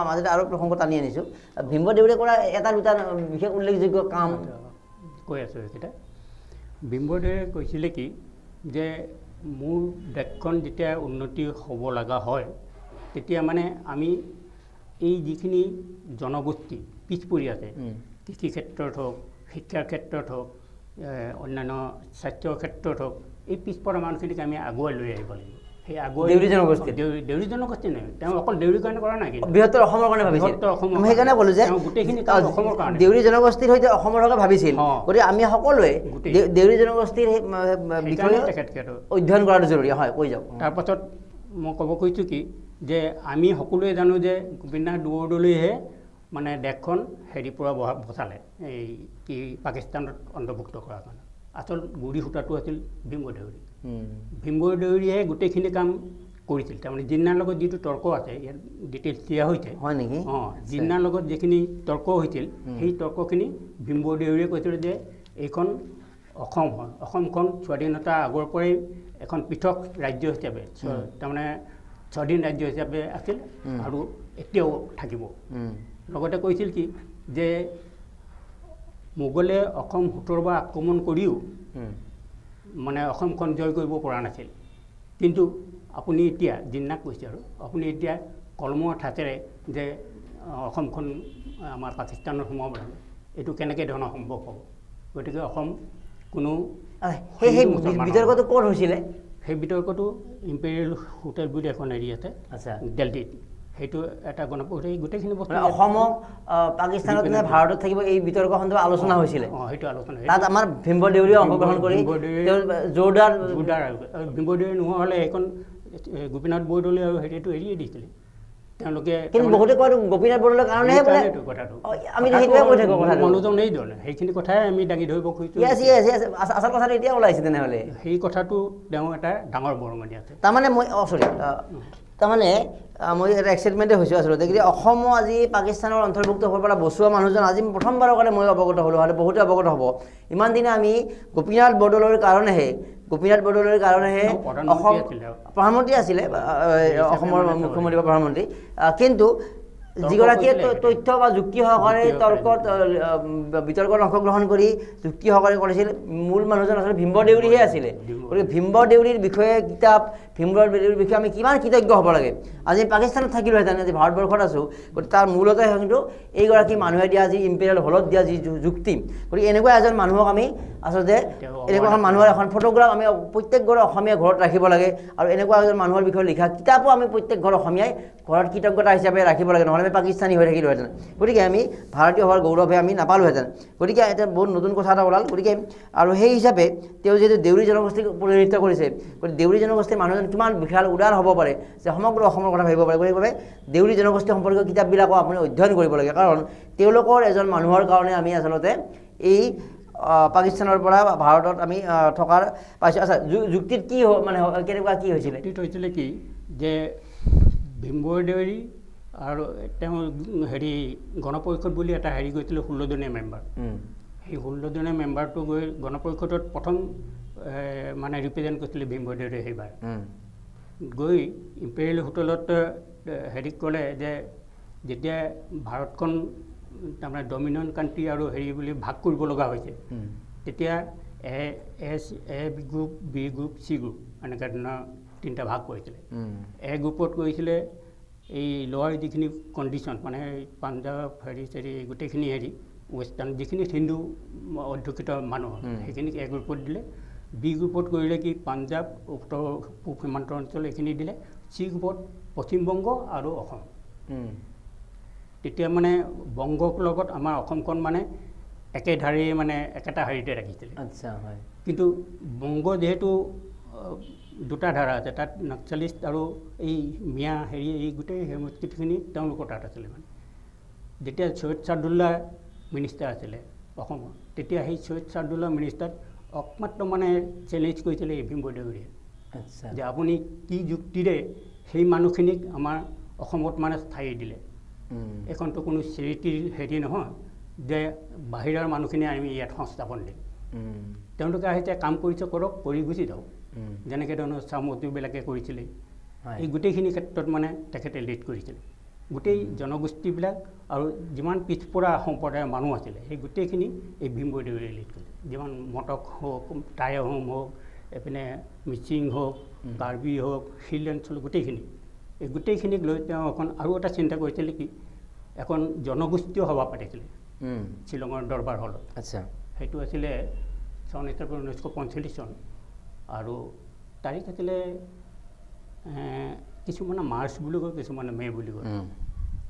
মাজতে আৰু প্ৰসংগ টানি আনিছোঁ ভীম্ব দেউৰী কৰা এটা দুটা বিশেষ উল্লেখযোগ্য কাম কৈ আছোঁ এইকেইটা ভীম্ব দেউৰীয়ে কৈছিলে কি যে মোৰ দেশখন যেতিয়া উন্নতি হ'ব লগা হয় তেতিয়া মানে আমি এই যিখিনি জনগোষ্ঠী পিছ পৰি আছে কৃষি ক্ষেত্ৰত হওক শিক্ষাৰ ক্ষেত্ৰত হওক অন্যান্য স্বাস্থ্যৰ ক্ষেত্ৰত হওক এই পিছপৰা মানুহখিনিক আমি আগুৱাই লৈ আহিব লাগিব সেই আগুৱাই দেউৰী জনগোষ্ঠী নহয় তেওঁ অকল দেউৰীৰ কাৰণে কৰা নাই বৃহত্তৰ অসমৰ কাৰণে ভাবিছিল সেইকাৰণে ক'লোঁ যে গোটেইখিনি অসমৰ কাৰণে দেউৰী জনগোষ্ঠীৰ সৈতে অসমৰ হকে ভাবিছিল গতিকে আমি সকলোৱে দেউৰী জনগোষ্ঠীৰ বিষয়ে অধ্যয়ন কৰাটো জৰুৰী হয় কৈ যাওক তাৰপাছত মই ক'ব খুজিছোঁ কি যে আমি সকলোৱে জানো যে গোপীনাথ বৰদলৈহে মানে দেশখন হেৰিৰ পৰা বচালে এই কি পাকিস্তানত অন্তৰ্ভুক্ত কৰাৰ কাৰণে আচল গুৰি সূতাটো আছিল ভীম্ব দেউৰীয়ে গোটেইখিনি কাম কৰিছিল তাৰমানে জিন্নাৰ লগত যিটো তৰ্ক আছে ইয়াত ডিটেইলছ দিয়া হৈছে হয় নেকি জিন্নাৰ লগত যিখিনি তৰ্ক হৈছিল সেই তৰ্কখিনি ভীম্ব দেউৰীয়ে কৈছিল যে এইখন অসম হয় অসমখন স্বাধীনতা আগৰ পৰাই এখন পৃথক ৰাজ্য হিচাপে তাৰমানে স্বাধীন ৰাজ্য হিচাপে আছিল আৰু এতিয়াও থাকিব লগতে কৈছিল কি যে মোগলে অসম 17 বাৰ আক্ৰমণ কৰিও মানে অসমখন জয় কৰিব পৰা নাছিল কিন্তু আপুনি এতিয়া জিন্নাক কৈছে আৰু আপুনি এতিয়া কলমৰ ঠাচেৰে যে অসমখন আমাৰ পাকিস্তানৰ সোমাব লাগে এইটো কেনেকৈ ধৰণৰ সম্ভৱ হ'ব গতিকে অসম কোনো সেই বিতৰ্কটো ক'ত হৈছিলে সেই বিতৰ্কটো ইম্পেৰিয়েল হোটেল বুলি এখন হেৰি আছে আচ্ছা দেলহিত সেইটো এটা গণপৰি গোটেইখিনি বস্তু অসমক পাকিস্তানত নে ভাৰতত থাকিব এই বিতৰ্ক সন্দৰ্ভত আলোচনা হৈছিলে সেইটো আলোচনা তাত আমাৰ ভীম্ব দেউৰীয়ে অংশগ্ৰহণ কৰি জোৰদাৰ ভীম্ব দেউৰী নোহোৱা হ'লে এইখন গোপীনাথ বৰদলৈ আৰু হেৰিটো এৰিয়ে দিছিলে তেওঁলোকে কিন্তু বহুতে কয় গোপীনাথ বৰদলৈৰ কাৰণেহে বোলে কথাটো আমি সেইটোৱে কৈ থাকোঁ কথাটো মানুহজন এই দলে সেইখিনি কথাই আমি দাঙি ধৰিব খুজিছোঁ আচল কথাটো এতিয়া ওলাইছে তেনেহ'লে সেই কথাটো তেওঁ এটা ডাঙৰ বৰঙণি আছে তাৰমানে মই তাৰমানে মই এটা এক্সাইটমেণ্টে হৈছোঁ আচলতে কিন্তু অসমো আজি পাকিস্তানৰ অন্তৰ্ভুক্ত হোৱাৰ পৰা বচোৱা মানুহজন আজি প্ৰথমবাৰৰ কাৰণে মই অৱগত হ'লোঁ হয়তো বহুতে অৱগত হ'ব ইমান দিনে আমি গোপীনাথ বৰদলৈৰ কাৰণেহে অসম প্ৰধানমন্ত্ৰী আছিলে অসমৰ মুখ্যমন্ত্ৰী বা প্ৰধানমন্ত্ৰী কিন্তু যিগৰাকীয়ে তথ্য বা যুক্তি সহকাৰে বিতৰ্কত অংশগ্ৰহণ কৰি যুক্তি সহকাৰে কৰিছিল মূল মানুহজন আচলতে ভীমবৰ দেউৰীহে আছিলে গতিকে ভীমবৰ দেউৰীৰ বিষয়ে কিতাপ ভীমবৰ দেউৰীৰ বিষয়ে আমি কিমান কৃতজ্ঞ হ'ব লাগে আজি পাকিস্তানত থাকিলোহেঁতেন আজি ভাৰতবৰ্ষত আছোঁ গতিকে তাৰ মূলতে কিন্তু এইগৰাকী মানুহে দিয়া যি ইম্পেৰিয়েল হলত দিয়া যি যুক্তি গতিকে এনেকুৱা এজন মানুহক আমি আচলতে এনেকুৱা এখন মানুহৰ এখন ফটোগ্ৰাফ আমি প্ৰত্যেক ঘৰ অসমীয়া ঘৰত ৰাখিব লাগে আৰু এনেকুৱা এজন মানুহৰ বিষয়ে লিখা কিতাপো আমি প্ৰত্যেক ঘৰ অসমীয়াই ঘৰত কৃতজ্ঞতা হিচাপে ৰাখিব লাগে নহ'লে আমি পাকিস্তানী হৈ থাকিলোহেঁতেন গতিকে আমি ভাৰতীয় হোৱাৰ গৌৰৱে আমি নাপালোহেঁতেন গতিকে এটা বহুত নতুন কথা এটা ওলাল গতিকে আৰু সেই হিচাপে তেওঁ যিহেতু দেউৰী জনগোষ্ঠীক প্ৰতিনিধিত্ব কৰিছে গতিকে দেউৰী জনগোষ্ঠীৰ মানুহজন কিমান বিশাল উদাৰ হ'ব পাৰে যে সমগ্ৰ অসমৰ কথা ভাবিব পাৰে গতিকে দেউৰী জনগোষ্ঠী সম্পৰ্কীয় কিতাপবিলাকো আপুনি অধ্যয়ন কৰিব লাগে কাৰণ তেওঁলোকৰ এজন মানুহৰ কাৰণে আমি আচলতে এই পাকিস্তানৰ পৰা ভাৰতত আমি থকাৰ পাইছোঁ আচ্ছা যুক্তিত কি মানে কেনেকুৱা কি হৈছিলে হৈছিলে কি যে ভীমবৰ দেউৰী আৰু তেওঁ হেৰি গণপৰিষদ বুলি এটা হেৰি গৈছিলে 16জনীয়া মেম্বাৰ সেই 16জনীয়া মেম্বাৰটো গৈ গণপৰিষদত প্ৰথম মানে ৰিপ্ৰেজেণ্ট কৰিছিলে ভীমবৰ দেউৰীয়ে সেইবাৰ গৈ ইম্পেৰিয়েল হোটেলত হেৰি ক'লে যে যেতিয়া ভাৰতখন তাৰমানে ডমিনেণ্ট কাণ্ট্ৰি আৰু হেৰি বুলি ভাগ কৰিব লগা হৈছে তেতিয়া A group B group C group এনেকুৱা ধৰণৰ 3টা ভাগ কৰিছিলে এ গ্ৰুপত কৰিছিলে এই লোৱাৰ যিখিনি কণ্ডিশ্যন মানে পাঞ্জাৱ হেৰি চেৰি গোটেইখিনি হেৰি ৱেষ্টাৰ্ণ যিখিনি হিন্দু অধ্যুষিত মানুহ সেইখিনিক এ গ্ৰুপত দিলে বি গ্ৰুপত কৰিলে কি পাঞ্জাৱ উত্তৰ পূব সীমান্ত অঞ্চল এইখিনি দিলে চি গ্ৰুপত পশ্চিমবংগ আৰু অসম তেতিয়া মানে বংগৰ লগত আমাৰ অসমখন মানে একেধাৰে মানে একেটা হেৰিতে ৰাখিছিলে আচ্ছা হয় কিন্তু বংগ যিহেতু 2টা ধাৰা আছে তাত নক্সালিষ্ট আৰু এই মিয়া হেৰি এই গোটেই সমষ্টিখিনি তেওঁলোকৰ তাত আছিলে মানে যেতিয়া সৈয়দ ছাদুল্লাহ মিনিষ্টাৰ আছিলে অসমৰ তেতিয়া সেই সৈয়দ ছাদুল্লাহ মিনিষ্টাৰত একমাত্ৰ মানে চেলেঞ্জ কৰিছিলে এই ভীমবৰ দেউৰীয়ে আচ্ছা যে আপুনি কি যুক্তিৰে সেই মানুহখিনিক আমাৰ অসমত মানে স্থায়ী দিলে এখনতো কোনো চেৰিটিৰ হেৰি নহয় যে বাহিৰৰ মানুহখিনি আমি ইয়াত সংস্থাপন দিম তেওঁলোকে আহিছে কাম কৰিছে কৰক কৰি গুচি যাওক যেনেকৈ ধৰণৰ চামতিবিলাকে কৰিছিলে এই গোটেইখিনি ক্ষেত্ৰত মানে তেখেতে লিড কৰিছিলে গোটেই জনগোষ্ঠীবিলাক আৰু যিমান পিছপৰা সম্প্ৰদায়ৰ মানুহ আছিলে সেই গোটেইখিনি এই ভীমবৰ দেউৰীয়ে লিড কৰিছিলে যিমান মটক হওক টাই আহোম হওক এইপিনে মিচিং হওক কাৰ্বি হওক হিল অঞ্চল গোটেইখিনি এই গোটেইখিনিক লৈ তেওঁ এখন আৰু এটা চিন্তা কৰিছিলে কি এখন জনগোষ্ঠীয় সভা পাতিছিলে শ্বিলঙৰ দৰবাৰ হলত আচ্ছা সেইটো আছিলে চন 1945 চন আৰু তাৰিখ আছিলে কিছুমানে মাৰ্চ বুলি কয় কিছুমানে মে' বুলি কয়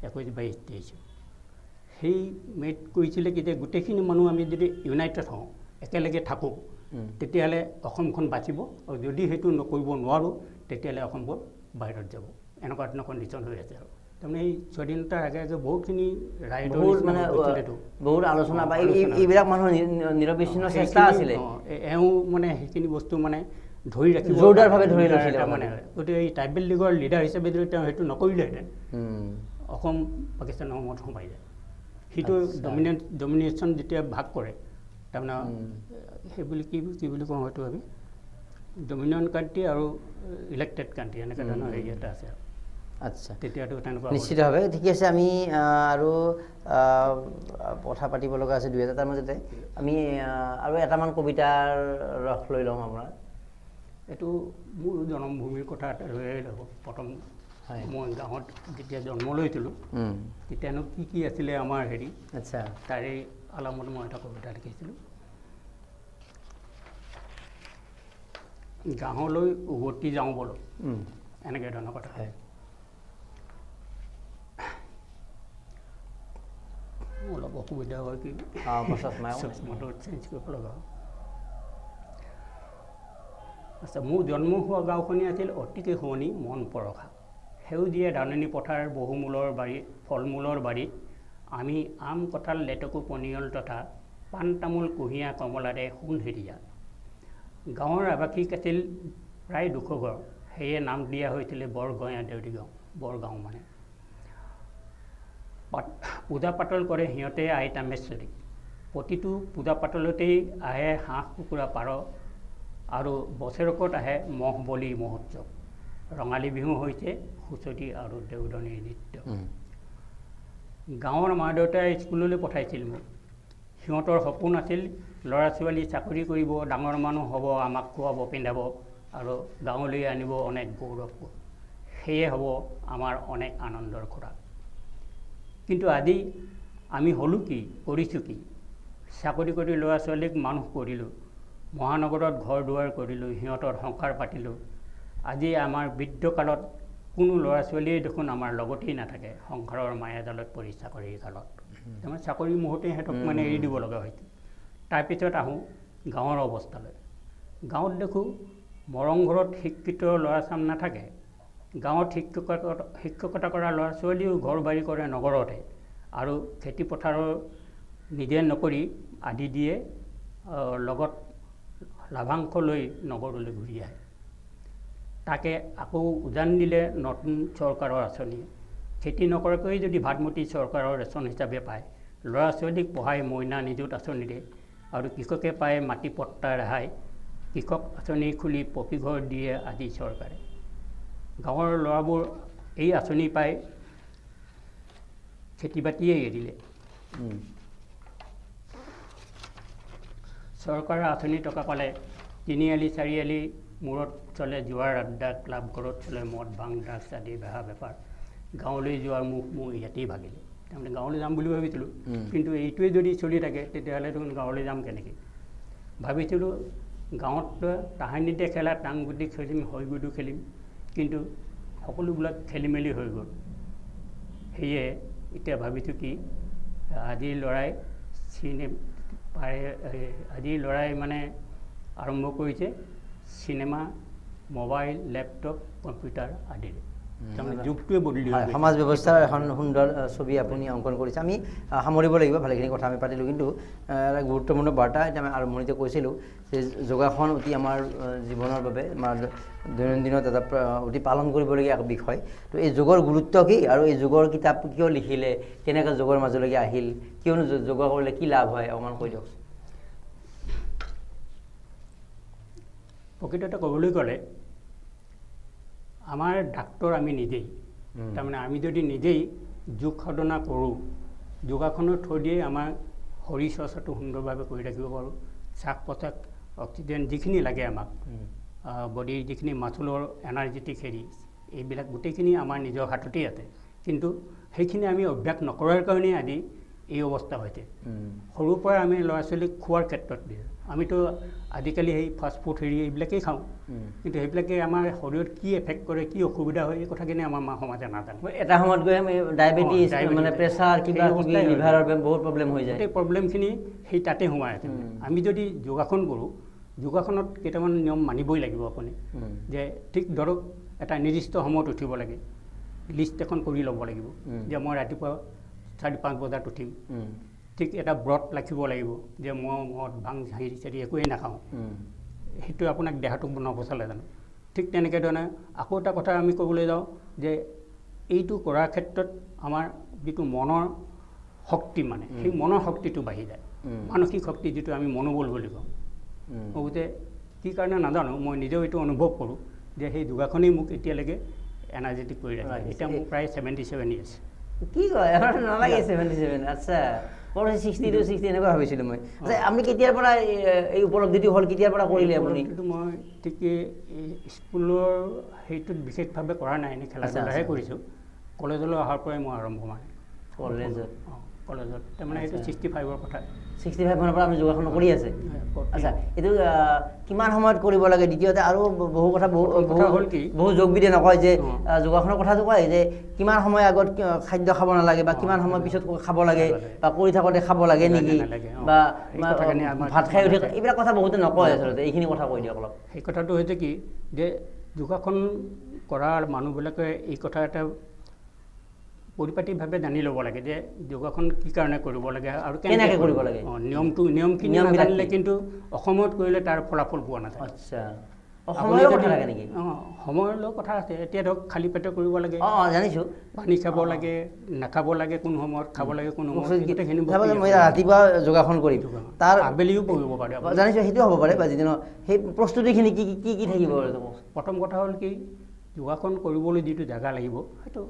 21-22-23 সেই মে'ত কৈছিলে কি যে গোটেইখিনি মানুহ আমি যদি ইউনাইটেড হওঁ একেলগে থাকোঁ তেতিয়াহ'লে অসমখন বাচিব আৰু যদি সেইটো নকৰিব নোৱাৰোঁ তেতিয়াহ'লে অসমখন বাহিৰত যাব এনেকুৱা ধৰণৰ কণ্ডিশ্যন হৈ আছে আৰু তাৰমানে এই স্বাধীনতাৰ আগে আগে বহুতখিনি মানে বহুত আলোচনা বা এইবিলাক মানুহৰ নিৰবিচ্ছিন্ন চেষ্টা আছিলে এওঁ মানে সেইখিনি বস্তু মানে ধৰি ৰাখিব জোৰদাৰভাৱে ধৰি ৰাখিছিলে মানে গতিকে এই ট্ৰাইবেল লীগৰ লিডাৰ হিচাপে যদি তেওঁ সেইটো নকৰিলেহেঁতেন অসম পাকিস্তানৰ সময়ত সোমাই যায় সেইটো ডমিনেশ্যন যেতিয়া ভাগ কৰে তাৰমানে সেই বুলি কি বুলি কওঁ হয়তো আমি ডমিনেণ্ট কাণ্ট্ৰি আৰু ইলেক্টেড কাণ্ট্ৰি এনেকুৱা ধৰণৰ হেৰি এটা আছে আচ্ছা তেতিয়াতো তেনেকুৱা নিশ্চিতভাৱে ঠিক আছে আমি আৰু কথা পাতিব লগা আছে 2 এটা তাৰ মাজতে আমি আৰু এটামান কবিতাৰ ৰস লৈ লওঁ আপোনাৰ এইটো মোৰ জন্মভূমিৰ কথা এটা লৈ ল'ব প্ৰথম মই গাঁৱত যেতিয়া জন্ম লৈছিলোঁ তেতিয়ানো কি আছিলে আমাৰ হেৰি আচ্ছা তাৰে আলামত মই এটা কবিতা লিখিছিলোঁ গাঁৱলৈ উভতি যাওঁ বোলো এনেকৈ ধৰণৰ কথা অলপ অসুবিধা হয় কি চশমাটো চেঞ্জ কৰিব লগা আচ্ছা মোৰ জন্ম হোৱা গাঁওখনেই আছিল অতিকে শুৱনি মন পৰশা সেউজীয়া ধাননি পথাৰ বহুমূলৰ বাৰী ফলমূলৰ বাৰীত আমি আম কঁঠাল লেটকু পনিয়ল তথা পাণ তামোল কুঁহিয়া কমলাৰে সোণহেৰিয়া। গাঁৱৰ আৱাসিক আছিল প্ৰায় 200 ঘৰ, সেয়ে নাম দিয়া হৈছিলে বৰগঞা দেউৰী গাঁও, বৰগাঁও মানে। পূজা পাতল কৰে সিহঁতে আইতামেশ্বৰী। প্ৰতিটো পূজা পাতলতেই আহে হাঁহ কুকুৰা পাৰ আৰু বছৰেকত আহে মহ বলি মহোৎসৱ। ৰঙালী বিহু হৈছে হুঁচৰি আৰু দেউদনিৰ নৃত্য। গাঁৱৰ মা দেউতাই স্কুললৈ পঠাইছিল মোক। সিহঁতৰ সপোন আছিল ল'ৰা ছোৱালী চাকৰি কৰিব, ডাঙৰ মানুহ হ'ব, আমাক খুৱাব পিন্ধাব আৰু গাঁৱলৈ আনিব অনেক গৌৰৱ। সেয়ে হ'ব আমাৰ অনেক আনন্দৰ খোৰাক। কিন্তু আজি আমি হ'লোঁ কি, কৰিছোঁ কি? চাকৰি কৰি ল'ৰা ছোৱালীক মানুহ কৰিলোঁ, মহানগৰত ঘৰ দুৱাৰ কৰিলোঁ, সিহঁতৰ সংসাৰ পাতিলোঁ। আজি আমাৰ বৃদ্ধকালত কোনো ল'ৰা ছোৱালীয়ে দেখোন আমাৰ লগতেই নাথাকে, সংসাৰৰ মায়াজালত পৰি চাকৰিৰ কালত। তাৰমানে চাকৰি মুহূৰ্তে সিহঁতক মানে এৰি দিব লগা হৈছে। তাৰপিছত আহোঁ গাঁৱৰ অৱস্থালৈ। গাঁৱত দেখোঁ মৰং ঘৰত শিক্ষিত ল'ৰা ছাম নাথাকে। গাঁৱত শিক্ষকতা কৰা ল'ৰা ছোৱালীও ঘৰ বাৰী কৰে নগৰতে, আৰু খেতি পথাৰৰ নিজে নকৰি আদি দিয়ে, লগত লাভাংশ লৈ নগৰলৈ ঘূৰি আহে। তাকে আকৌ উজান দিলে নতুন চৰকাৰৰ আঁচনিয়ে। খেতি নকৰাকৈ যদি ভাতমুঠি চৰকাৰৰ ৰেচন হিচাপে পায়, ল'ৰা ছোৱালীক পঢ়াই মইনা নিযুত আঁচনিৰে, আৰু কৃষকে পায় মাটি পট্টা ৰেহাই। কৃষক আঁচনি খুলি পকীঘৰ দিয়ে আজি চৰকাৰে। গাঁৱৰ ল'ৰাবোৰ এই আঁচনি পাই খেতি বাতিয়ে এৰিলে। চৰকাৰৰ আঁচনি টকা পালে তিনিআলি চাৰিআলি মূৰত চলে জোৱাৰ আড্ডা, ক্লাব ঘৰত চলে মদ ভাং ড্ৰাগছ আদি বেহা বেপাৰ। গাঁৱলৈ যোৱাৰ মুখ মোৰ ইয়াতেই ভাগিলে। তাৰমানে গাঁৱলৈ যাম বুলি ভাবিছিলোঁ, কিন্তু এইটোৱে যদি চলি থাকে তেতিয়াহ'লে দেখোন গাঁৱলৈ যাম কেনেকৈ। ভাবিছিলোঁ গাঁৱত তাহানিতে খেলা টাংগুটি খেলিম, হৈগুডু খেলিম, কিন্তু সকলোবিলাক খেলি মেলি হৈ গ'ল। সেয়ে এতিয়া ভাবিছোঁ কি, আজিৰ ল'ৰাই আজিৰ ল'ৰাই মানে আৰম্ভ কৰিছে চিনেমা, মোবাইল, লেপটপ, কম্পিউটাৰ আদিৰে। তাৰমানে যুগটোৱে বদলি হ'ল। সমাজ ব্যৱস্থাৰ এখন সুন্দৰ ছবি আপুনি অংকন কৰিছে। আমি সামৰিব লাগিব, ভালেখিনি কথা আমি পাতিলোঁ, কিন্তু এটা গুৰুত্বপূৰ্ণ বাৰ্তা এতিয়া আমি আৰম্ভণিতে কৈছিলোঁ যে যোগাসন অতি আমাৰ জীৱনৰ বাবে, আমাৰ দৈনন্দিনত এটা অতি পালন কৰিবলগীয়া এক বিষয়। তো এই যোগৰ গুৰুত্ব কি, আৰু এই যোগৰ কিতাপ কিয় লিখিলে, কেনেকৈ যোগৰ মাজলৈকে আহিল, কিয়নো যোগ কৰিলে কি লাভ হয়, অকণমান কৈ দিয়ক। প্ৰকৃততে ক'বলৈ গ'লে আমাৰ ডাক্তৰ আমি নিজেই। তাৰমানে আমি যদি নিজেই যোগ সাধনা কৰোঁ, যোগাসনৰ থ্ৰু দিয়ে আমাৰ শৰীৰ চৰ্চাটো সুন্দৰভাৱে কৰি ৰাখিব পাৰোঁ। শ্বাস প্ৰশ্বাস, অক্সিজেন যিখিনি লাগে আমাক, বডিৰ যিখিনি মাচুলৰ এনাৰ্জেটিক হেৰি, এইবিলাক গোটেইখিনি আমাৰ নিজৰ হাততেই আছে। কিন্তু সেইখিনি আমি অভ্যাস নকৰাৰ কাৰণেই আজি এই অৱস্থা হৈছে। সৰুৰ পৰা আমি ল'ৰা ছোৱালীক খোৱাৰ ক্ষেত্ৰত দিয়ে, আমিতো আজিকালি সেই ফাষ্টফুড হেৰি এইবিলাকেই খাওঁ, কিন্তু সেইবিলাকে আমাৰ শৰীৰত কি এফেক্ট কৰে, কি অসুবিধা হয়, এই কথাখিনি আমাৰ সমাজে নাজানে। এটা সময়ত গৈ আমি ডায়েবেটিছ, মানে প্ৰেছাৰ, কিবা লিভাৰৰ বহুত প্ৰব্লেম হৈ যায়। সেই প্ৰব্লেমখিনি সেই তাতে সোমাই আছে। আমি যদি যোগাসন কৰোঁ, যোগাসনত কেইটামান নিয়ম মানিবই লাগিব আপুনি। যে ঠিক ধৰক এটা নিৰ্দিষ্ট সময়ত উঠিব লাগে, লিষ্ট এখন কৰি ল'ব লাগিব যে মই ৰাতিপুৱা 4-5 বজাত উঠিম। ঠিক এটা ব্ৰত ৰাখিব লাগিব যে মই মদ ভাং হেৰি চেৰি একোৱেই নাখাওঁ। সেইটো আপোনাক দেহাটোক নবচালে জানো। ঠিক তেনেকৈ ধৰণে আকৌ এটা কথা আমি ক'বলৈ যাওঁ যে এইটো কৰাৰ ক্ষেত্ৰত আমাৰ যিটো মনৰ শক্তি, মানে সেই মনৰ শক্তিটো বাঢ়ি যায়। মানসিক শক্তি যিটো আমি মনোবল বুলি কওঁ। বহুতে কি কাৰণে নাজানো, মই নিজেও এইটো অনুভৱ কৰোঁ যে সেই যোগাসনেই মোক এতিয়ালৈকে এনাৰ্জেটিক কৰি ৰাখে। এতিয়া মোৰ প্ৰায় 77 ইয়াৰ্ছ। কি কয়, নালাগে 77? আচ্ছা, মই 60 এনেকুৱা ভাবিছিলোঁ মই। আচ্ছা, আপুনি কেতিয়াৰ পৰা এই উপলব্ধিটো হ'ল, কেতিয়াৰ পৰা কৰিলে আপুনি? মই ঠিকেই স্কুলৰ সেইটোত বিশেষভাৱে কৰা নাই, এনেই খেলা ধূলাহে কৰিছোঁ। কলেজলৈ অহাৰ পৰাই মই আৰম্ভ মানে। কলেজত তাৰমানে এইটো 65ৰ কথা। 65 মানৰ পৰা আমি যোগাসন কৰি আছে। আচ্ছা, এইটো কিমান সময়ত কৰিব লাগে? দ্বিতীয়তে আৰু বহু কথা হ'ল কি, বহু যোগবিদে নকয় যে যোগাসনৰ কথাটো কয় যে কিমান সময় আগত খাদ্য খাব নালাগে, বা কিমান সময় পিছত খাব লাগে, বা কৰি থাকোঁতে খাব লাগে নেকি, বা ভাত খাই উঠি, এইবিলাক কথা বহুতে নকয় আচলতে। এইখিনি কথা কৈ দিয়ক অলপ। সেই কথাটো হৈছে কি যে যোগাসন কৰাৰ মানুহবিলাকে এই কথা এটা পৰিপাটিভাৱে জানি ল'ব লাগে যে যোগাসন কি কাৰণে কৰিব লাগে আৰু কেনেকৈ কৰিব লাগে নিয়মখিনি নাজানিলে কিন্তু অসমত কৰিলে তাৰ ফলাফল পোৱা নাযায় আচ্ছা সময়ৰ কথা লাগে নেকি সময়ৰ কথা আছে এতিয়া ধৰক খালী পেটে কৰিব লাগে জানিছোঁ পানী খাব লাগে নাখাব লাগে কোন সময়ত খাব লাগে কোন সময়ত মই ৰাতিপুৱা যোগাসন কৰিম তাৰ আবেলিও পঢ়িব পাৰে জানিছোঁ সেইটো হ'ব পাৰে বা যিদিনা সেই প্ৰস্তুতিখিনি কি কি কি থাকিব প্ৰথম কথা হ'ল কি যোগাসন কৰিবলৈ যিটো জেগা লাগিব সেইটো